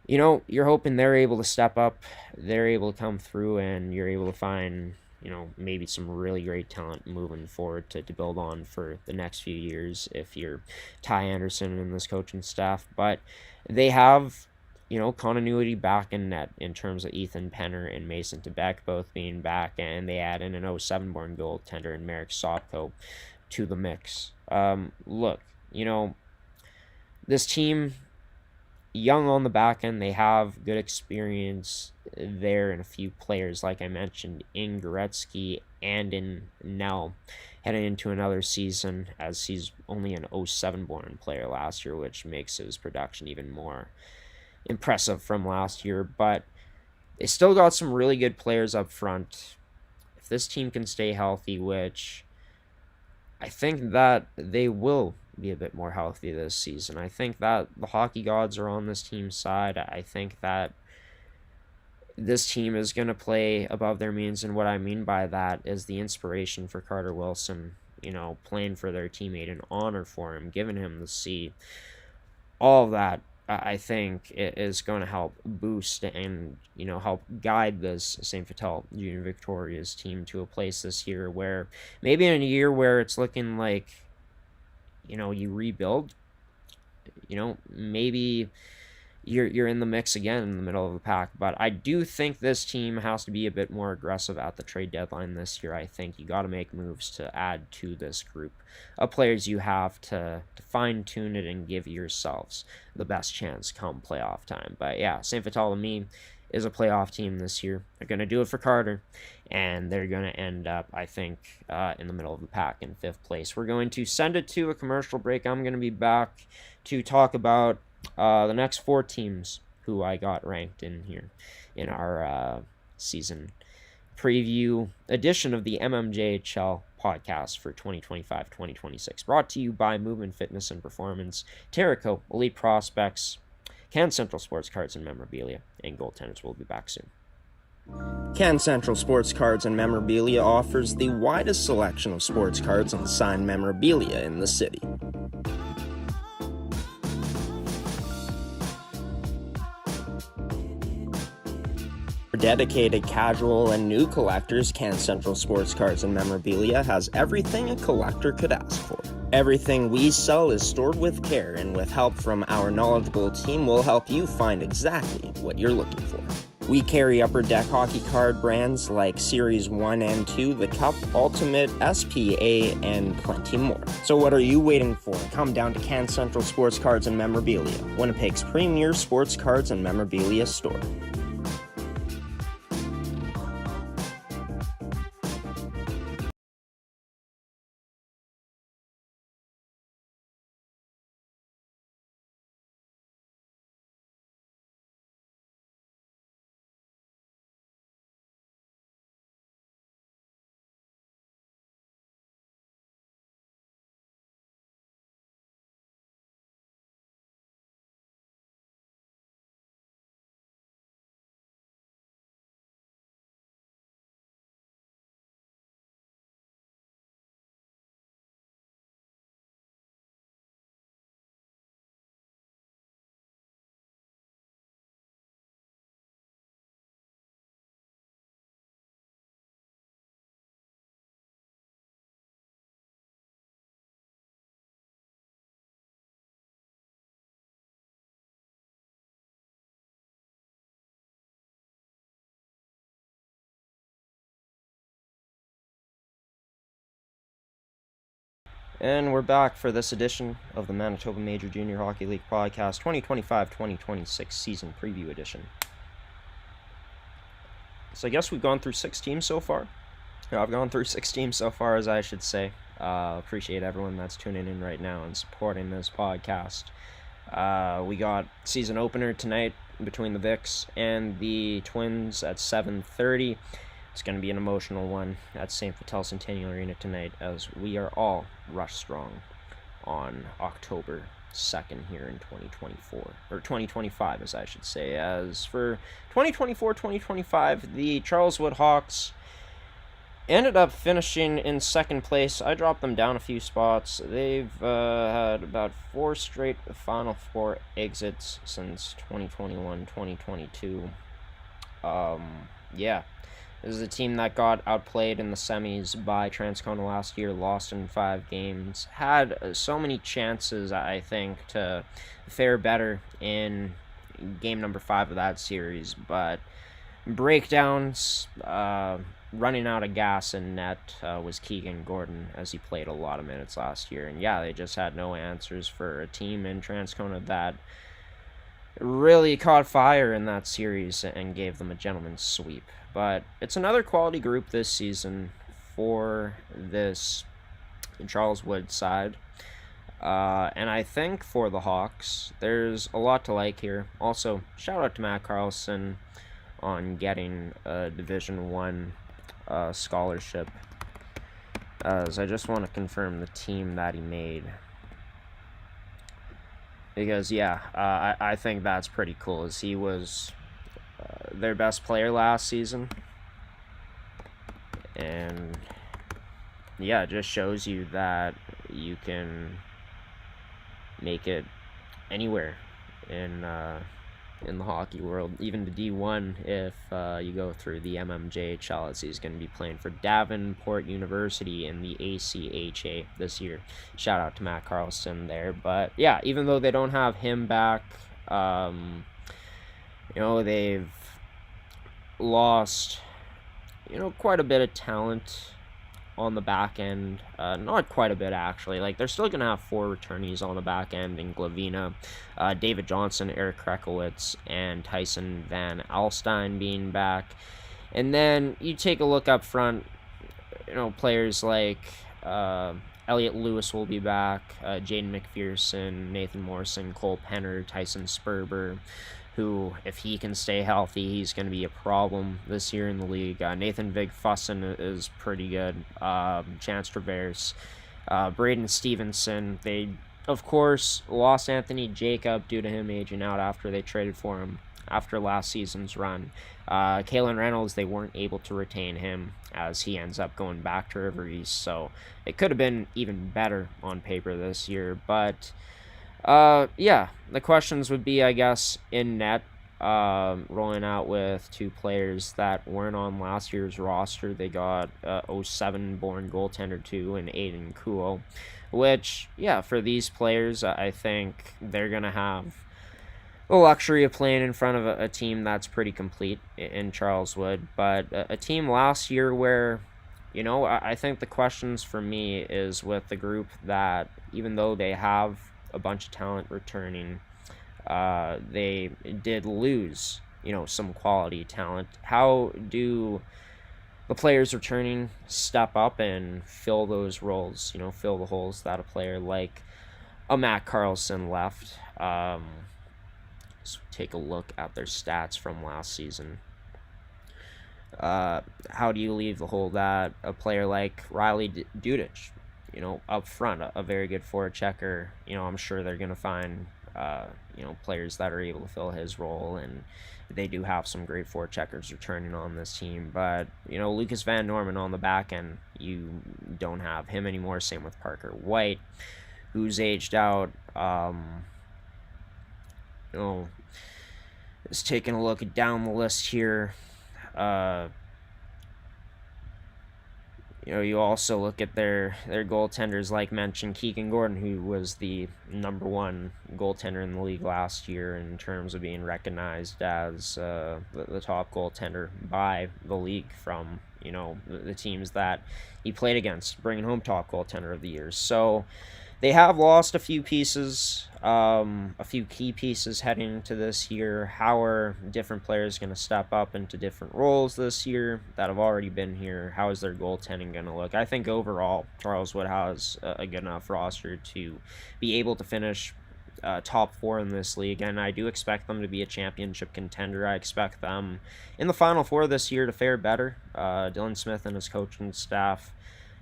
you're hoping they're able to step up, they're able to come through, and you're able to find, maybe some really great talent moving forward to build on for the next few years if you're Ty Anderson and this coaching staff. But they have, continuity back in net in terms of Ethan Penner and Mason Tebeck both being back, and they add in an 07 born goaltender and Marek Sopko to the mix. Look, this team, young on the back end, they have good experience there in a few players, like I mentioned, in Goretzky and in Nell, heading into another season, as he's only an 07 born player last year, which makes his production even more impressive from last year. But they still got some really good players up front. If this team can stay healthy, which I think that they will be a bit more healthy this season, I think that the hockey gods are on this team's side. I think that this team is going to play above their means, and what I mean by that is the inspiration for Carter Wilson, playing for their teammate, an honor for him, giving him the C. All of that, I think, is going to help boost and, help guide this St. Vital Junior Victoria's team to a place this year where maybe in a year where it's looking like, you rebuild, maybe you're in the mix again in the middle of the pack. But I do think this team has to be a bit more aggressive at the trade deadline this year. I think you got to make moves to add to this group of players you have to fine-tune it and give yourselves the best chance come playoff time. But yeah, St. Vital to me is a playoff team this year. They're going to do it for Carter, and they're going to end up, I think, in the middle of the pack in 5th place. We're going to send it to a commercial break. I'm going to be back to talk about the next 4 teams who I got ranked in here in our season preview edition of the mmjhl podcast for 2025-2026, brought to you by Movement Fitness and Performance, Terrico, Elite Prospects, Can Central Sports Cards and Memorabilia, and Goaltenders. Will be back soon. Can Central Sports Cards and Memorabilia offers the widest selection of sports cards and signed memorabilia in the city. For dedicated casual and new collectors, Can Central Sports Cards and Memorabilia has everything a collector could ask for. Everything we sell is stored with care, and with help from our knowledgeable team, we'll help you find exactly what you're looking for. We carry Upper Deck hockey card brands like Series 1 and 2, the Cup, Ultimate, SPA, and plenty more. So what are you waiting for? Come down to Can Central Sports Cards and Memorabilia, Winnipeg's premier sports cards and memorabilia store. And we're back for this edition of the Manitoba Major Junior Hockey League Podcast 2025-2026 Season Preview Edition. So I guess we've gone through 6 teams so far. I've gone through 6 teams so far, as I should say. Appreciate everyone that's tuning in right now and supporting this podcast. We got season opener tonight between the Vics and the Twins at 7:30. It's going to be an emotional one at St. Vital Centennial Arena tonight, as we are all rush strong on October 2nd here in 2024, or 2025 as I should say. As for 2024-2025, the Charleswood Hawks ended up finishing in second place. I dropped them down a few spots. They've had about 4 straight Final Four exits since 2021-2022. Yeah. This is a team that got outplayed in the semis by Transcona last year, lost in 5 games, had so many chances, I think, to fare better in game number 5 of that series, but breakdowns, running out of gas in net was Keegan Gordon, as he played a lot of minutes last year, and yeah, they just had no answers for a team in Transcona that really caught fire in that series and gave them a gentleman's sweep. But it's another quality group this season for this Charleswood side. And I think for the Hawks, there's a lot to like here. Also, shout out to Matt Carlson on getting a Division I scholarship, as I just want to confirm the team that he made. Because, yeah, I think that's pretty cool, as he was their best player last season. And, yeah, it just shows you that you can make it anywhere in the hockey world, even to D1 if you go through the mmjhl, as he's going to be playing for Davenport University in the ACHA this year. Shout out to Matt Carlson there. But yeah, even though they don't have him back, they've lost quite a bit of talent on the back end. Not quite a bit, actually. Like, they're still going to have 4 returnees on the back end in Glavina, David Johnson, Eric Krekowitz, and Tyson Van Alstyne being back. And then you take a look up front, players like Elliot Lewis will be back, Jaden McPherson, Nathan Morrison, Cole Penner, Tyson Sperber, who, if he can stay healthy, he's going to be a problem this year in the league. Nathan Vigfussen is pretty good. Chance Traverse, Braden Stevenson. They, of course, lost Anthony Jacob due to him aging out after they traded for him after last season's run. Kalen Reynolds, they weren't able to retain him, as he ends up going back to River East. So it could have been even better on paper this year, but yeah, the questions would be, I guess, in net, rolling out with 2 players that weren't on last year's roster. They got 07 born goaltender 2 and Aiden Kuo, which, yeah, for these players, I think they're going to have the luxury of playing in front of a team that's pretty complete in Charleswood. But a team last year where, I think the questions for me is with the group that, even though they have a bunch of talent returning, they did lose, some quality talent. How do the players returning step up and fill those roles, fill the holes that a player like a Matt Carlson left? So take a look at their stats from last season. How do you leave the hole that a player like Riley Dudich, up front, a very good forward checker? I'm sure they're going to find, players that are able to fill his role, and they do have some great forward checkers returning on this team. But, Lucas Van Norman on the back end, you don't have him anymore. Same with Parker White, who's aged out. Just taking a look down the list here. You also look at their goaltenders, like mentioned, Keegan Gordon, who was the number one goaltender in the league last year in terms of being recognized as the top goaltender by the league from the teams that he played against, bringing home top goaltender of the year. So they have lost a few pieces, a few key pieces heading into this year. How are different players going to step up into different roles this year that have already been here? How is their goaltending going to look? I think overall, Charleswood has a good enough roster to be able to finish top 4 in this league, and I do expect them to be a championship contender. I expect them in the Final Four this year to fare better. Dylan Smith and his coaching staff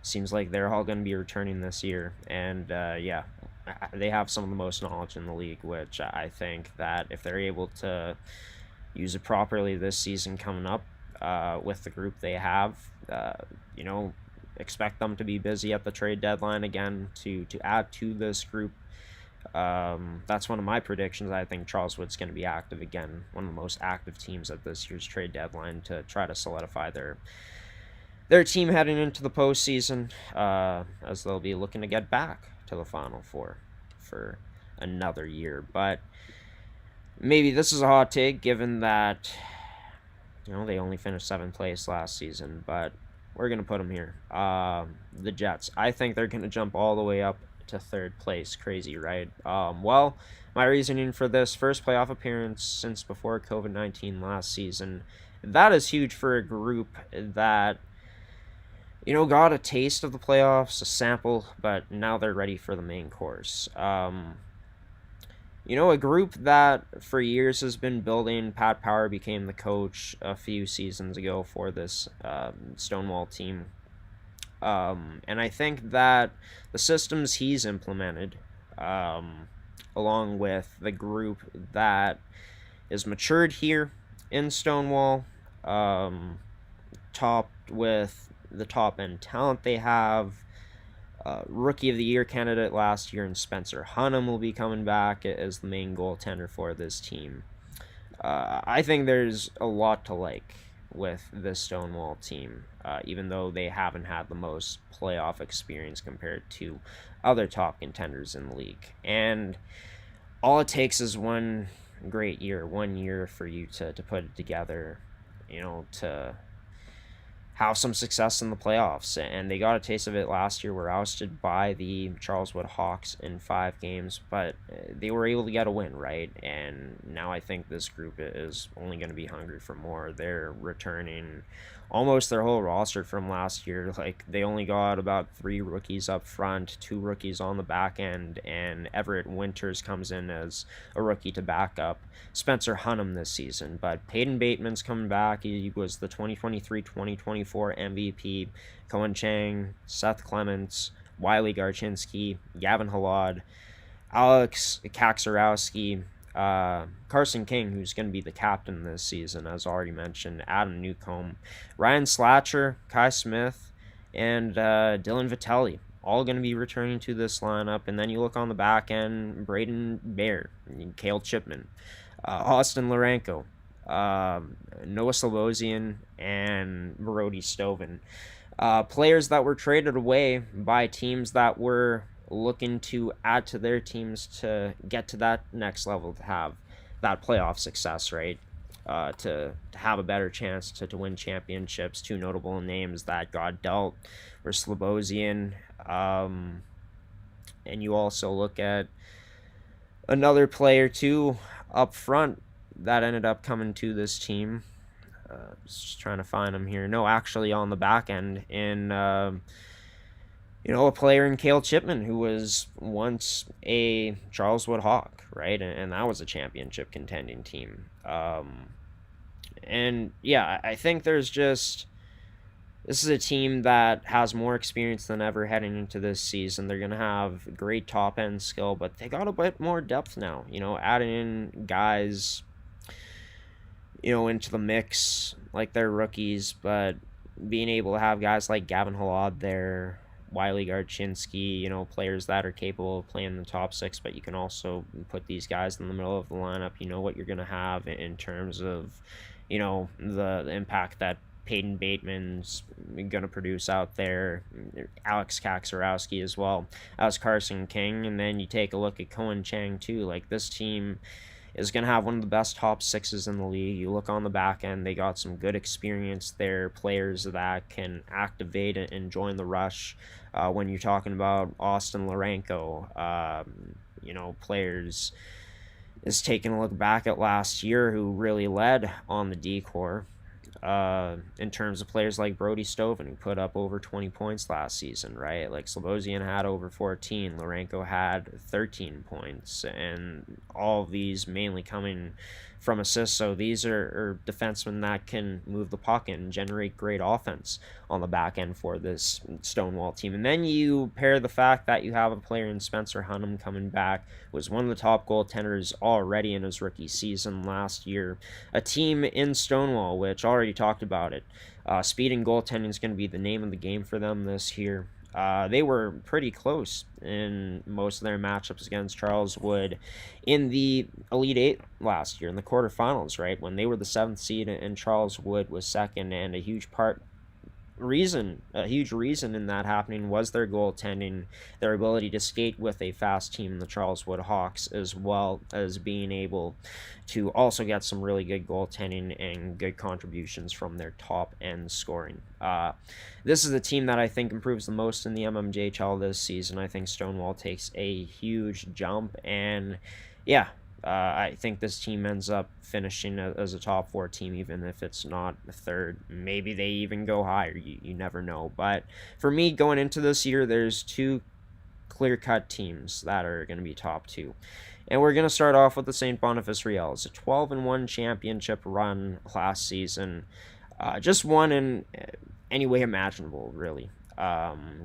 seems like they're all going to be returning this year, and yeah, they have some of the most knowledge in the league, which I think that if they're able to use it properly this season coming up with the group they have, expect them to be busy at the trade deadline again to add to this group. That's one of my predictions. I think Charleswood's going to be active again, one of the most active teams at this year's trade deadline to try to solidify their team heading into the postseason, as they'll be looking to get back to the Final Four for another year. But maybe this is a hot take, given that they only finished 7th place last season, but we're gonna put them here. The Jets. I think they're gonna jump all the way up to 3rd place. Crazy, right? Well, my reasoning for this first playoff appearance since before COVID-19 last season. That is huge for a group that got a taste of the playoffs, a sample, but now they're ready for the main course. A group that for years has been building. Pat Power became the coach a few seasons ago for this Stonewall team. And I think that the systems he's implemented, along with the group that is matured here in Stonewall, topped with the top end talent they have. Rookie of the Year candidate last year in Spencer Hunnam will be coming back as the main goaltender for this team. I think there's a lot to like with this Stonewall team, even though they haven't had the most playoff experience compared to other top contenders in the league. And all it takes is one great year, 1 year for you to put it together, to have some success in the playoffs. And they got a taste of it last year, were ousted by the Charleswood Hawks in 5 games, but they were able to get a win, right? And now I think this group is only going to be hungry for more. They're returning almost their whole roster from last year. Like, they only got about 3 rookies up front, 2 rookies on the back end, and Everett Winters comes in as a rookie to back up Spencer Hunnam this season. But Peyton Bateman's coming back. He was the 2023-2024 MVP. Cohen Chang, Seth Clements, Wiley Garchinski, Gavin Halad, Alex Kaczorowski, Carson King, who's going to be the captain this season, as already mentioned, Adam Newcomb, Ryan Slatcher, Kai Smith, and Dylan Vitelli, all going to be returning to this lineup. And then you look on the back end, Braden Baer, Cale Chipman, Austin Lorenko, Noah Slobosian, and Brody Stoven. Players that were traded away by teams that were looking to add to their teams to get to that next level, to have that playoff success, right? To have a better chance to win championships. 2 notable names that got dealt were Slobosian, and you also look at another player too up front that ended up coming to this team. Just trying to find him here. No, actually on the back end in a player in Cale Chipman, who was once a Charleswood Hawk, right? And that was a championship contending team. And yeah, I think this is a team that has more experience than ever heading into this season. They're going to have great top end skill, but they got a bit more depth now, adding in guys, into the mix like they're rookies, but being able to have guys like Gavin Halad there, Wiley Garchinski, players that are capable of playing the top 6, but you can also put these guys in the middle of the lineup. You know what you're going to have in terms of, the impact that Peyton Bateman's going to produce out there, Alex Kaczorowski as well as Carson King, and then you take a look at Cohen Chang too. Like, this team is going to have one of the best top sixes in the league. You look on the back end, they got some good experience there, players that can activate and join the rush. When you're talking about Austin Larenko, players is taking a look back at last year who really led on the D-core. In terms of players like Brody Stoven, who put up over 20 points last season, right? Like, Slobosian had over 14, Larenko had 13 points, and all of these mainly coming from assists. So these are defensemen that can move the puck and generate great offense on the back end for this Stonewall team. And then you pair the fact that you have a player in Spencer Hunnam coming back, was one of the top goaltenders already in his rookie season last year. A team in Stonewall, which already talked about it. Speed and goaltending is going to be the name of the game for them this year. They were pretty close in most of their matchups against Charles Wood in the Elite Eight last year, in the quarterfinals, right? When they were the 7th seed and Charles Wood was second, and a huge reason in that happening was their goaltending, their ability to skate with a fast team in the Charles Wood Hawks, as well as being able to also get some really good goaltending and good contributions from their top end scoring. This is the team that I think improves the most in the MMJHL this season. I think Stonewall takes a huge jump, and yeah, I think this team ends up finishing as a top 4 team, even if it's not a third. Maybe they even go higher. You never know. But for me, going into this year, there's 2 clear-cut teams that are going to be top 2. And we're going to start off with the St. Boniface Riels, a 12-1 championship run last season. Just won in any way imaginable, really.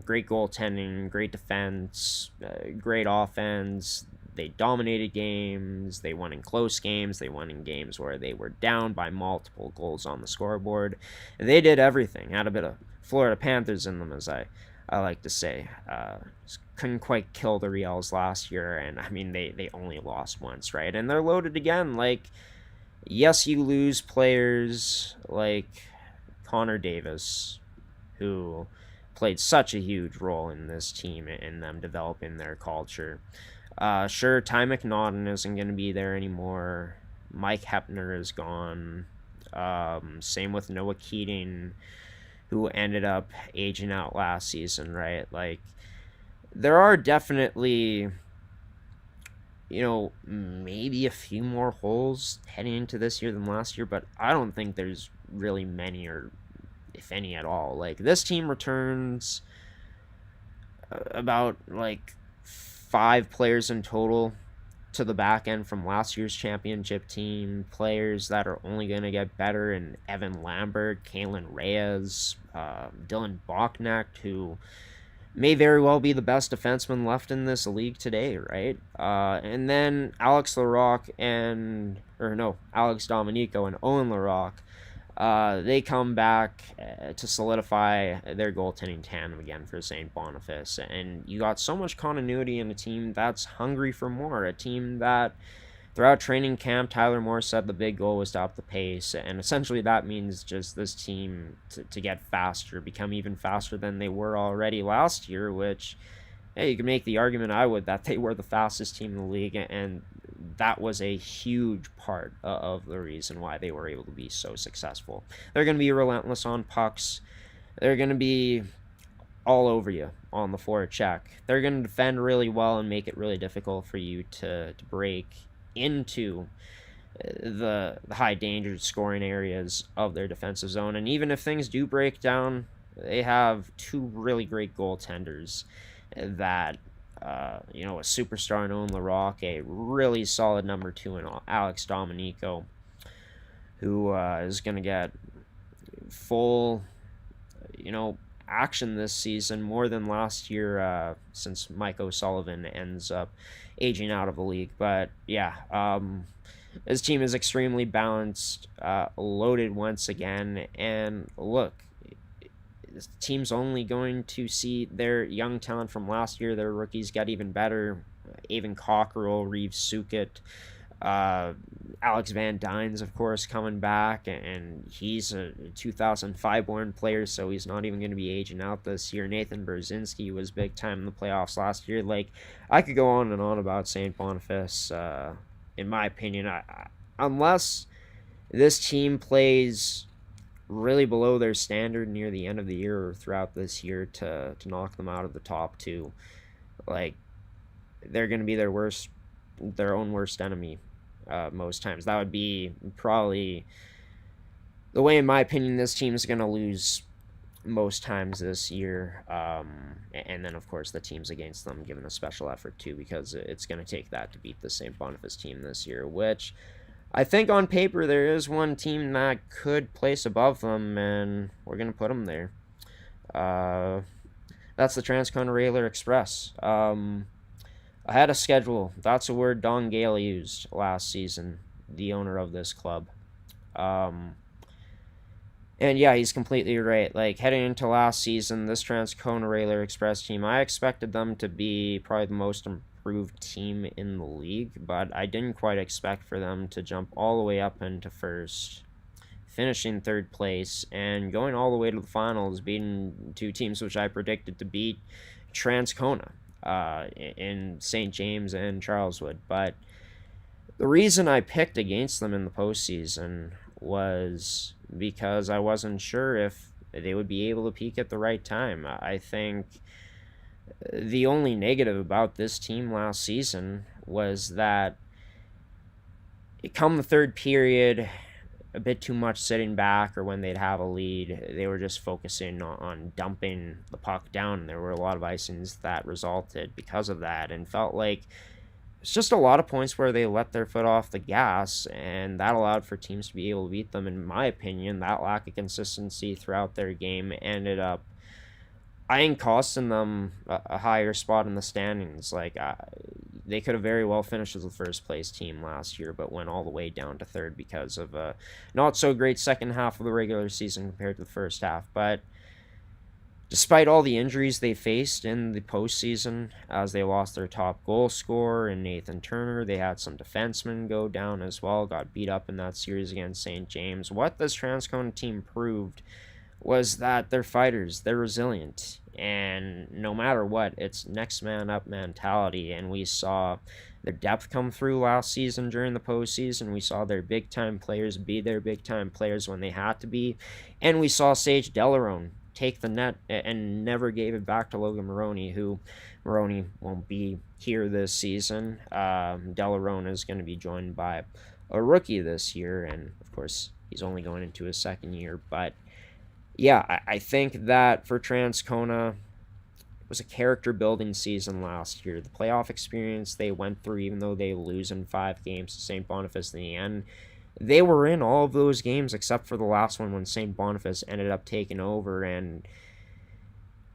Great goaltending, great defense, great offense. They dominated games, they won in close games, they won in games where they were down by multiple goals on the scoreboard. They did everything, had a bit of Florida Panthers in them, as I like to say. Couldn't quite kill the Riels last year, and I mean, they only lost once, right? And they're loaded again. Like, yes, you lose players like Connor Davis, who played such a huge role in this team and them developing their culture. Sure, Ty McNaughton isn't going to be there anymore. Mike Hepner is gone. Same with Noah Keating, who ended up aging out last season, right? Like, there are definitely, maybe a few more holes heading into this year than last year, but I don't think there's really many, or if any at all. Like, this team returns about, 5 players in total to the back end from last year's championship team. Players that are only going to get better, and Evan Lambert, Kalen Reyes, Dylan Bachnecht, who may very well be the best defenseman left in this league today, right? And then Alex Dominico and Owen Larocque. They come back to solidify their goaltending tandem again for St. Boniface. And you got so much continuity in a team that's hungry for more. A team that, throughout training camp, Tyler Moore said the big goal was to up the pace. And essentially that means just this team to get faster, become even faster than they were already last year, which, hey, you can make the argument, that they were the fastest team in the league, and that was a huge part of the reason why they were able to be so successful. They're going to be relentless on pucks. They're going to be all over you on the forecheck. They're going to defend really well and make it really difficult for you to break into the high danger scoring areas of their defensive zone. And even if things do break down, they have 2 really great goaltenders that, a superstar in Owen Larocque, a really solid number 2 in Alex Dominico, who is going to get full, action this season, more than last year, since Mike O'Sullivan ends up aging out of the league. But yeah, his team is extremely balanced, loaded once again, and look, this team's only going to see their young talent from last year, their rookies, get even better. Avon Cockerell, Reeves Sukit, Alex Van Dyne's, of course, coming back, and he's a 2005 born player, so he's not even going to be aging out this year. Nathan Brzezinski was big time in the playoffs last year. Like, I could go on and on about St. Boniface. In my opinion, unless this team plays really below their standard near the end of the year or throughout this year to knock them out of the top two, like, they're going to be their own worst enemy most times. That would be probably the way, in my opinion, this team is going to lose most times this year. And then, of course, the teams against them giving a special effort too, because it's going to take that to beat the St. Boniface team this year, which I think on paper there is one team that could place above them, and we're going to put them there. That's the Transcona Railer Express. I had a schedule. That's a word Don Gale used last season, the owner of this club. And yeah, he's completely right. Like, heading into last season, this Transcona Railer Express team, I expected them to be probably the most improved team in the league, but I didn't quite expect for them to jump all the way up into first, finishing third place, and going all the way to the finals, beating two teams which I predicted to beat Transcona in St. James and Charleswood. But the reason I picked against them in the postseason was because I wasn't sure if they would be able to peak at the right time. I think the only negative about this team last season was that come the third period, a bit too much sitting back, or when they'd have a lead, they were just focusing on dumping the puck down. There were a lot of icings that resulted because of that, and felt like it's just a lot of points where they let their foot off the gas, and that allowed for teams to be able to beat them. In my opinion, that lack of consistency throughout their game ended up, I think, costing them a higher spot in the standings. Like, they could have very well finished as the first place team last year, but went all the way down to third because of a not so great second half of the regular season compared to the first half. But despite all the injuries they faced in the postseason, as they lost their top goal scorer in Nathan Turner, they had some defensemen go down as well, got beat up in that series against St. James. What this Transcona team proved was that they're fighters, they're resilient, and no matter what, it's next man up mentality. And we saw their depth come through last season during the postseason. We saw their big time players be their big time players when they had to be, and we saw Sage Delarone take the net and never gave it back to Logan Maroney, who Maroney won't be here this season. Delarone is going to be joined by a rookie this year, and of course he's only going into his second year. But yeah, I think that for Transcona, it was a character-building season last year. The playoff experience they went through, even though they lose in 5 games to St. Boniface in the end, they were in all of those games except for the last one when St. Boniface ended up taking over. And,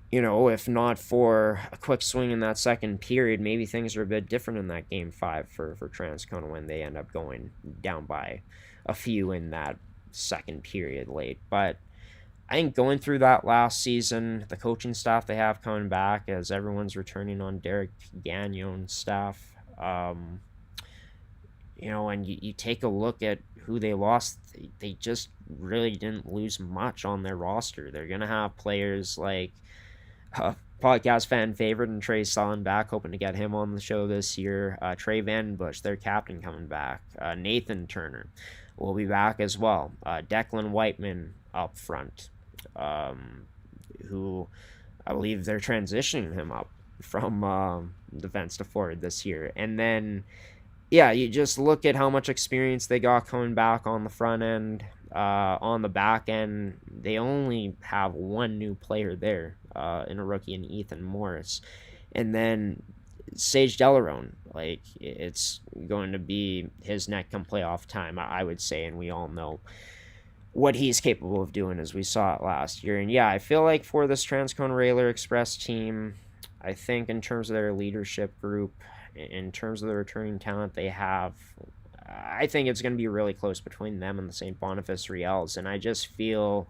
you know, if not for a quick swing in that second period, maybe things are a bit different in that Game 5 for Transcona when they end up going down by a few in that second period late. But I think going through that last season, the coaching staff they have coming back, as everyone's returning on Derek Gagnon's staff, you know, and you take a look at who they lost, they just really didn't lose much on their roster. They're going to have players like podcast fan favorite and Trey Sullen back, hoping to get him on the show this year. Trey Vandenbush, their captain, coming back. Nathan Turner will be back as well. Declan Whiteman up front, who I believe they're transitioning him up from defense to forward this year. And then, yeah, you just look at how much experience they got coming back on the front end. On the back end, they only have one new player there, in a rookie in Ethan Morris. And then Sage Delarone, like, it's going to be his neck come playoff time, I would say, and we all know what he's capable of doing, as we saw it last year. And yeah, I feel like for this Transcona Railer Express team, I think in terms of their leadership group, in terms of the returning talent they have, I think it's going to be really close between them and the St. Boniface Riels. And I just feel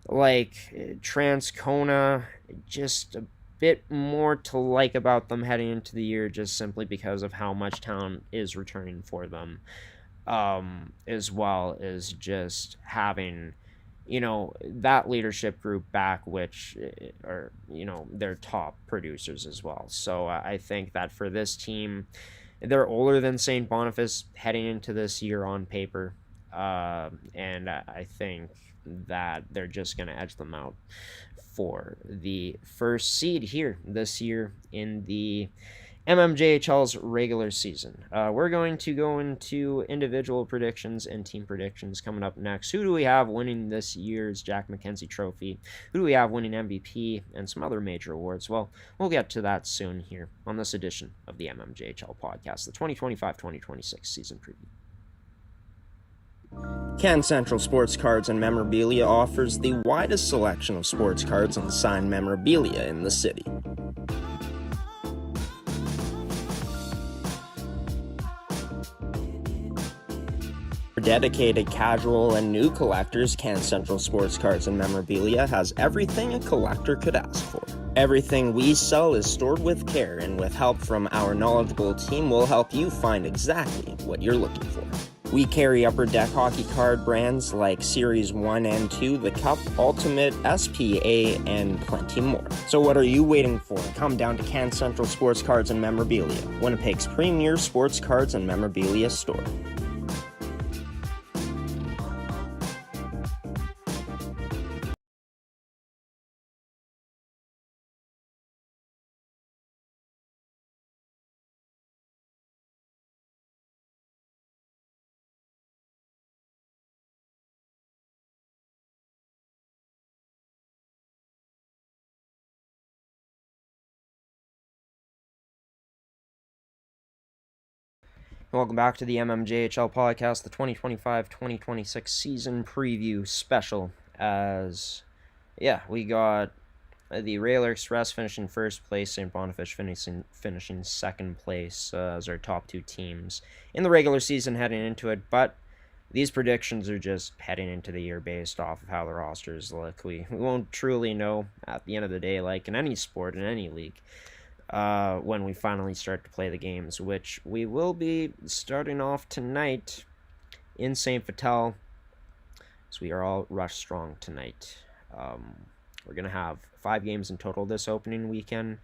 like Transcona just a bit more to like about them heading into the year, just simply because of how much talent is returning for them, as well as just having, that leadership group back, which are, their top producers as well. So I think that for this team, they're older than St. Boniface heading into this year on paper, and I think that they're just going to edge them out for the first seed here this year in the MMJHL's regular season. We're going to go into individual predictions and team predictions coming up next. Who do we have winning this year's Jack McKenzie Trophy? Who do we have winning MVP and some other major awards? Well, we'll get to that soon here on this edition of the MMJHL podcast, the 2025-2026 season preview. Can Central Sports Cards and Memorabilia offers the widest selection of sports cards and signed memorabilia in the city. For dedicated casual and new collectors, Can Central Sports Cards and Memorabilia has everything a collector could ask for. Everything we sell is stored with care, and with help from our knowledgeable team, we'll help you find exactly what you're looking for. We carry Upper Deck hockey card brands like Series 1 and 2, The Cup, Ultimate, SPA, and plenty more. So what are you waiting for? Come down to Can Central Sports Cards and Memorabilia, Winnipeg's premier sports cards and memorabilia store. Welcome back to the MMJHL podcast, the 2025-2026 season preview special. We got the Rail Express finishing first place, St. Boniface finishing second place as our top two teams in the regular season heading into it. But these predictions are just heading into the year based off of how the rosters look. We won't truly know at the end of the day, like in any sport, in any league, when we finally start to play the games, which we will be starting off tonight in St. Vital, so we are all rush strong tonight. We're going to have 5 games in total this opening weekend.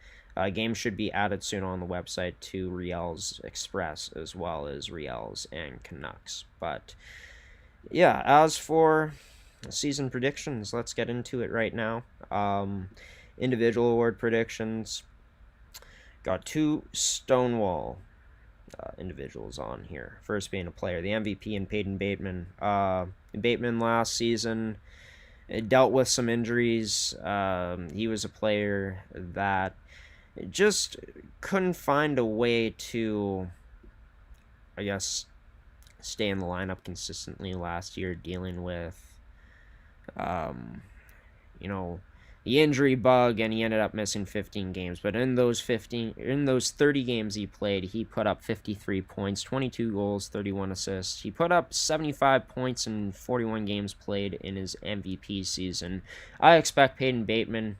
Games should be added soon on the website to Riel's Express as well as Riel's and Canucks. But yeah, as for season predictions, let's get into it right now. Individual award predictions. Got 2 Stonewall individuals on here. First being a player, the MVP in Peyton Bateman. Bateman last season dealt with some injuries. He was a player that just couldn't find a way to, I guess, stay in the lineup consistently last year, dealing with, the injury bug, and he ended up missing 15 games. But in those 30 games he played, he put up 53 points, 22 goals, 31 assists. He put up 75 points in 41 games played in his MVP season. I expect Peyton Bateman,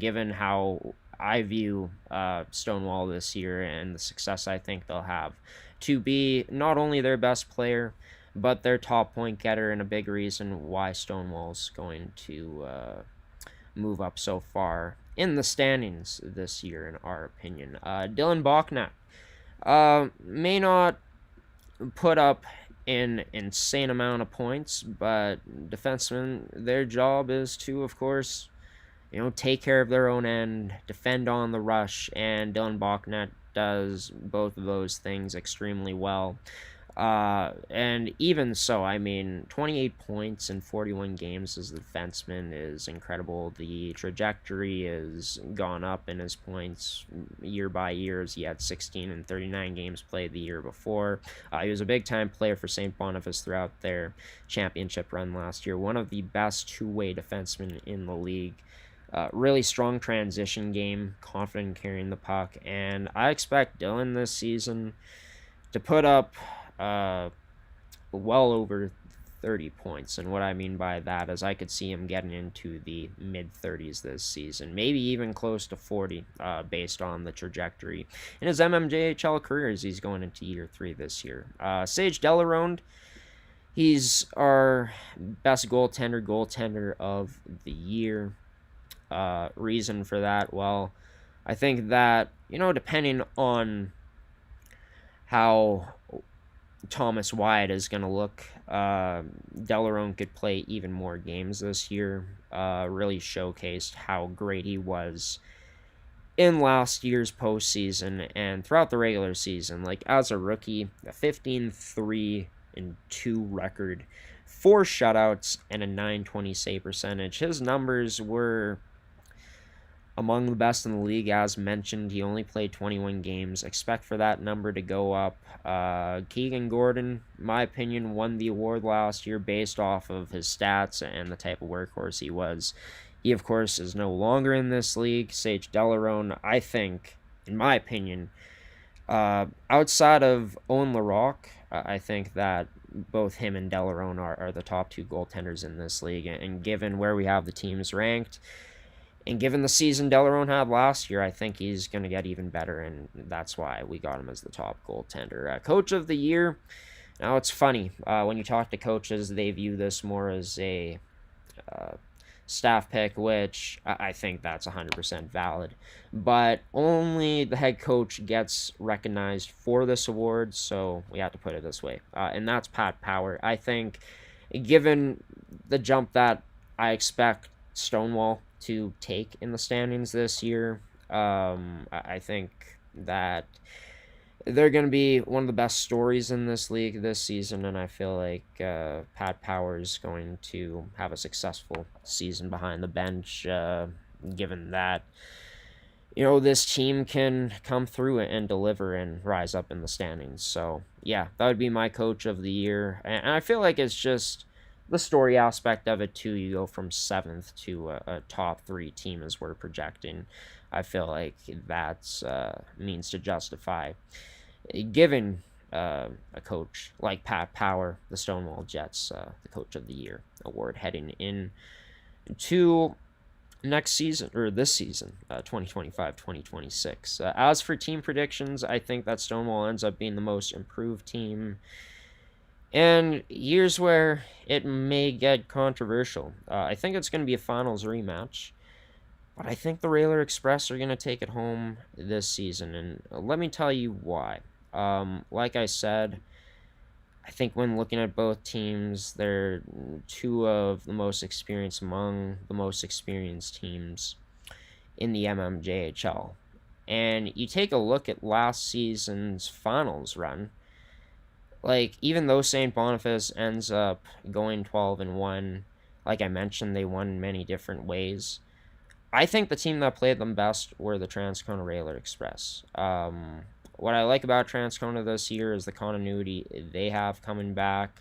given how I view Stonewall this year and the success I think they'll have, to be not only their best player, but their top point getter, and a big reason why Stonewall's going to move up so far in the standings this year, in our opinion. Dylan Bachnak may not put up an insane amount of points, but defensemen, their job is to, of course, take care of their own end, defend on the rush, and Dylan Bachnak does both of those things extremely well. And even so, 28 points in 41 games as a defenseman is incredible. The trajectory has gone up in his points year by year, as he had 16 and 39 games played the year before. He was a big-time player for St. Boniface throughout their championship run last year. One of the best two-way defensemen in the league. Really strong transition game, confident in carrying the puck, and I expect Dylan this season to put up well over 30 points. And what I mean by that is I could see him getting into the mid-30s this season, maybe even close to 40, based on the trajectory in his MMJHL career as he's going into year 3 this year. Sage Delarone, he's our best goaltender of the year. Reason for that, well, I think that, depending on how Thomas Wyatt is going to look, Delarone could play even more games this year. Really showcased how great he was in last year's postseason and throughout the regular season. Like, as a rookie, a 15-3-2 record, 4 shutouts, and a .920 save percentage. His numbers were among the best in the league. As mentioned, he only played 21 games. Expect for that number to go up. Keegan Gordon, in my opinion, won the award last year based off of his stats and the type of workhorse he was. He, of course, is no longer in this league. Sage Delarone, I think, in my opinion, outside of Owen Larocque, I think that both him and Delarone are the top 2 goaltenders in this league. And given where we have the teams ranked, and given the season Delarone had last year, I think he's going to get even better, and that's why we got him as the top goaltender. Coach of the year, now it's funny. When you talk to coaches, they view this more as a staff pick, which I think that's 100% valid. But only the head coach gets recognized for this award, so we have to put it this way. And that's Pat Power. I think, given the jump that I expect Stonewall to take in the standings this year, I think that they're going to be one of the best stories in this league this season, and I feel like Pat Power is going to have a successful season behind the bench, given that this team can come through and deliver and rise up in the standings. So yeah, that would be my coach of the year, and I feel like it's just the story aspect of it too. You go from 7th to a top 3 team as we're projecting. I feel like that's means to justify giving a coach like Pat Power, the Stonewall Jets, the Coach of the Year award heading in to next season, or this season, 2025-2026. As for team predictions, I think that Stonewall ends up being the most improved team. And here's where it may get controversial. I think it's going to be a finals rematch, but I think the Railer Express are going to take it home this season, and let me tell you why. Like I said, I think when looking at both teams, they're 2 of the most experienced among the most experienced teams in the MMJHL. And you take a look at last season's finals run, like, even though St. Boniface ends up going 12-1, like I mentioned, they won in many different ways. I think the team that played them best were the Transcona Railer Express. What I like about Transcona this year is the continuity they have coming back.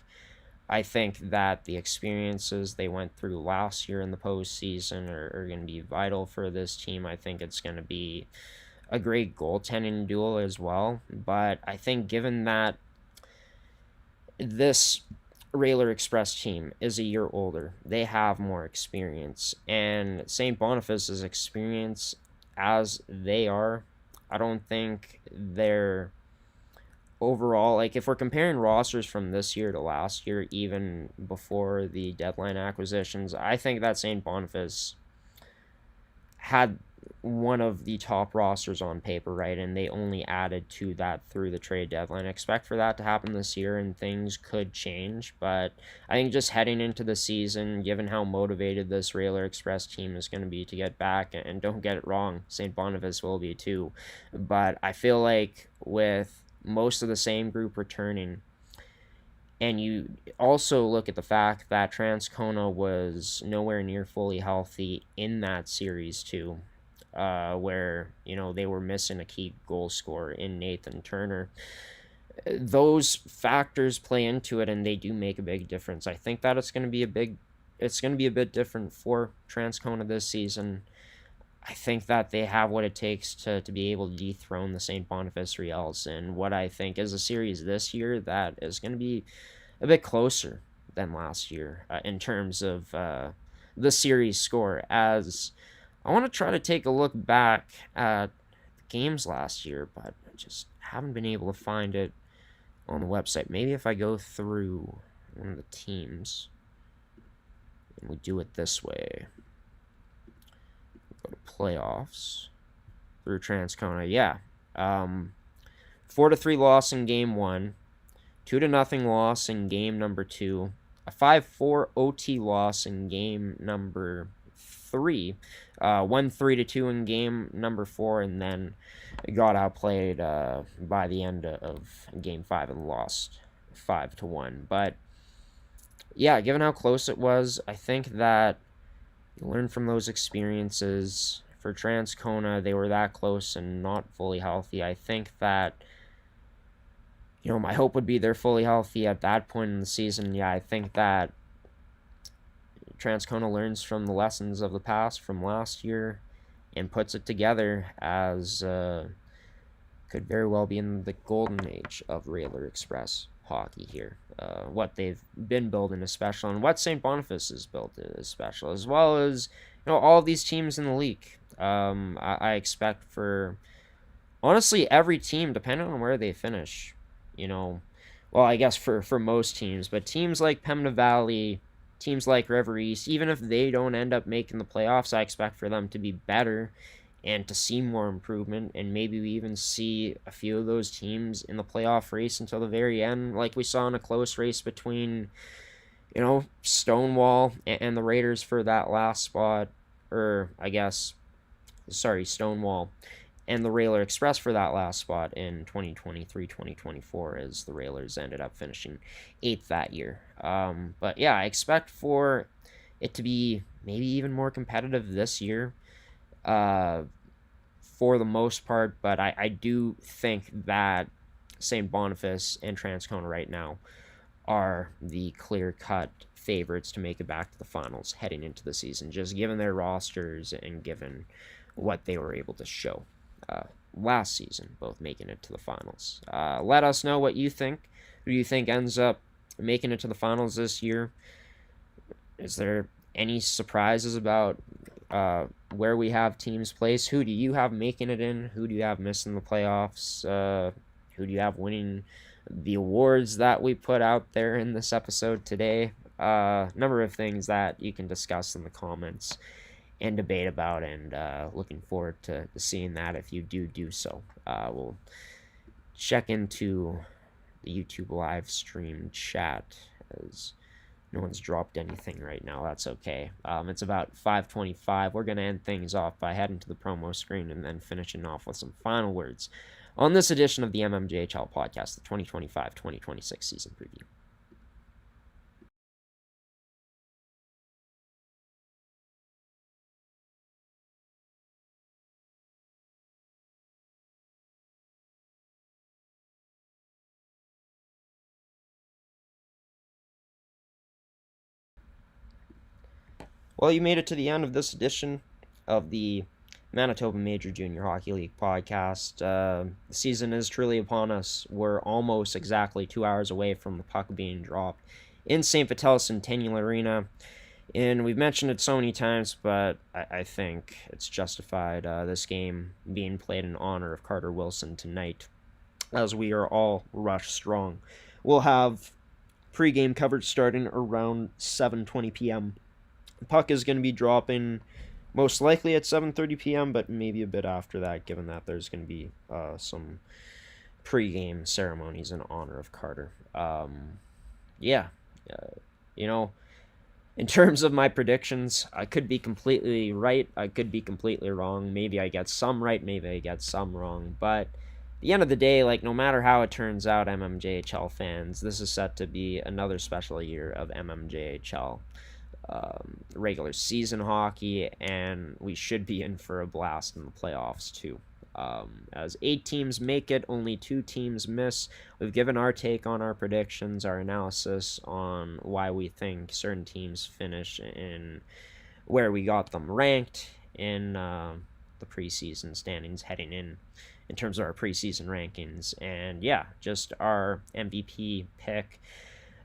I think that the experiences they went through last year in the postseason are going to be vital for this team. I think it's going to be a great goaltending duel as well. But I think given that this Railer Express team is a year older, they have more experience, and St. Boniface's experience as they are, I don't think they're overall, like, if we're comparing rosters from this year to last year, even before the deadline acquisitions, I think that St. Boniface had one of the top rosters on paper, right? And they only added to that through the trade deadline. I expect for that to happen this year, and things could change. But I think just heading into the season, given how motivated this Railer Express team is going to be to get back, and don't get it wrong, St. Boniface will be too. But I feel like with most of the same group returning, and you also look at the fact that Transcona was nowhere near fully healthy in that series too, where they were missing a key goal scorer in Nathan Turner. Those factors play into it, and they do make a big difference. I think that it's going to be a bit different for Transcona this season. I think that they have what it takes to be able to dethrone the St. Boniface Riels in what I think is a series this year that is going to be a bit closer than last year in terms of the series score, as I want to try to take a look back at the games last year, but I just haven't been able to find it on the website. Maybe if I go through one of the teams and we do it this way, go to playoffs through Transcona. Yeah, 4-3 loss in game 1, 2-0 loss in game number 2, a 5-4 OT loss in game number 3, 1-3-2 in game number 4, and then got outplayed by the end of game 5 and lost 5-1. But yeah, given how close it was, I think that you learn from those experiences. For Transcona, they were that close and not fully healthy. I think that, my hope would be they're fully healthy at that point in the season. Yeah, I think that Transcona learns from the lessons of the past from last year and puts it together as could very well be in the golden age of Railer Express hockey here. What they've been building is special, and what St. Boniface has built is special, as well as all of these teams in the league. I expect for honestly every team, depending on where they finish, well, I guess for most teams, but teams like Pembina Valley, teams like River East, even if they don't end up making the playoffs, I expect for them to be better and to see more improvement, and maybe we even see a few of those teams in the playoff race until the very end, like we saw in a close race between, Stonewall and the Raiders for that last spot, or I guess, sorry, Stonewall and the Railer Express for that last spot in 2023-2024, as the Railers ended up finishing 8th that year. But yeah, I expect for it to be maybe even more competitive this year for the most part, but I do think that St. Boniface and Transcona right now are the clear-cut favorites to make it back to the finals heading into the season, just given their rosters and given what they were able to show last season, both making it to the finals. Let us know what you think. Who do you think ends up making it to the finals this year? Is there any surprises about where we have teams placed? Who do you have making it in? Who do you have missing the playoffs? Who do you have winning the awards that we put out there in this episode today? Number of things that you can discuss in the comments and debate about, and looking forward to seeing that if you do so. We'll check into the YouTube live stream chat, as no one's dropped anything right now. That's okay. It's about 5:25. We're going to end things off by heading to the promo screen and then finishing off with some final words on this edition of the mmjhl podcast, the 2025-2026 season preview. Well, you made it to the end of this edition of the Manitoba Major Junior Hockey League podcast. The season is truly upon us. We're almost exactly 2 hours away from the puck being dropped in St. Vital Centennial Arena. And we've mentioned it so many times, but I think it's justified, this game being played in honor of Carter Wilson tonight, as we are all rush strong. We'll have pregame coverage starting around 7:20 p.m. The puck is going to be dropping most likely at 7:30 p.m., but maybe a bit after that, given that there's going to be some pregame ceremonies in honor of Carter. In terms of my predictions, I could be completely right, I could be completely wrong. Maybe I get some right, maybe I get some wrong, but at the end of the day, no matter how it turns out, MMJHL fans, this is set to be another special year of MMJHL regular season hockey, and we should be in for a blast in the playoffs too. As 8 teams make it, only 2 teams miss. We've given our take on our predictions, our analysis on why we think certain teams finish in where we got them ranked in the preseason standings heading in terms of our preseason rankings, and yeah, just our MVP pick.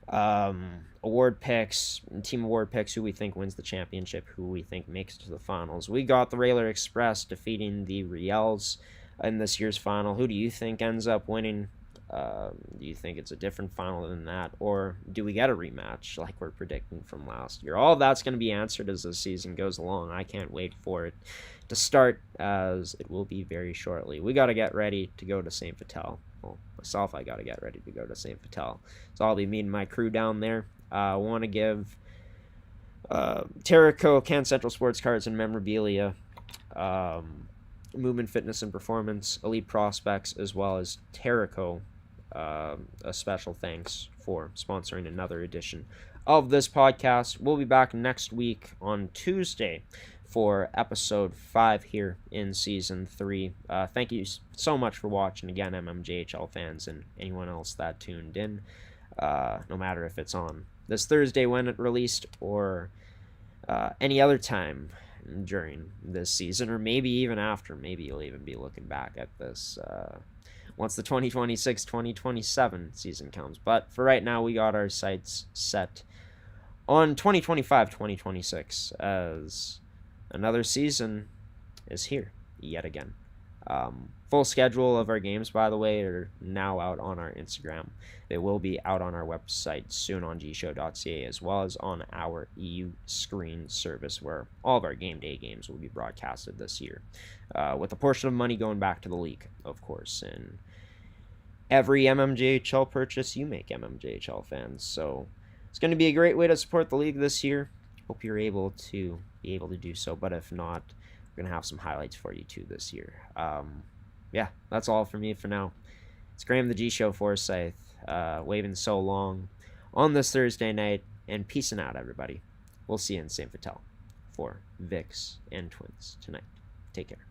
award picks, team award picks, who we think wins the championship, who we think makes it to the finals. We got the Railer Express defeating the Riels in this year's final. Who do you think ends up winning? Do you think it's a different final than that, or do we get a rematch like we're predicting from last year? All of that's going to be answered as the season goes along. I can't wait for it to start, as it will be very shortly. We got to get ready to go to St. Vital. Well, myself, I got to get ready to go to St. Vital. So I'll be meeting my crew down there. I want to give Terrico, Can Central Sports Cards and Memorabilia, Movement Fitness and Performance, Elite Prospects, as well as Terrico, a special thanks for sponsoring another edition of this podcast. We'll be back next week on Tuesday for episode 5 here in season 3. Thank you so much for watching again, MMJHL fans and anyone else that tuned in, no matter if it's on this Thursday when it released or any other time during this season, or maybe even after. Maybe you'll even be looking back at this once the 2026-2027 season comes. But for right now, we got our sights set on 2025-2026 as another season is here yet again. Full schedule of our games, by the way, are now out on our Instagram. They will be out on our website soon on gshow.ca, as well as on our EU screen service, where all of our game day games will be broadcasted this year, with a portion of money going back to the league, of course, and every MMJHL purchase you make, MMJHL fans. So it's going to be a great way to support the league this year. Hope you're able to do so, but if not, we're going to have some highlights for you too this year. Yeah, that's all for me for now. It's Graham the G-Show Forsyth, waving so long on this Thursday night, and peacing out, everybody. We'll see you in St. Vital for Vix and Twins tonight. Take care.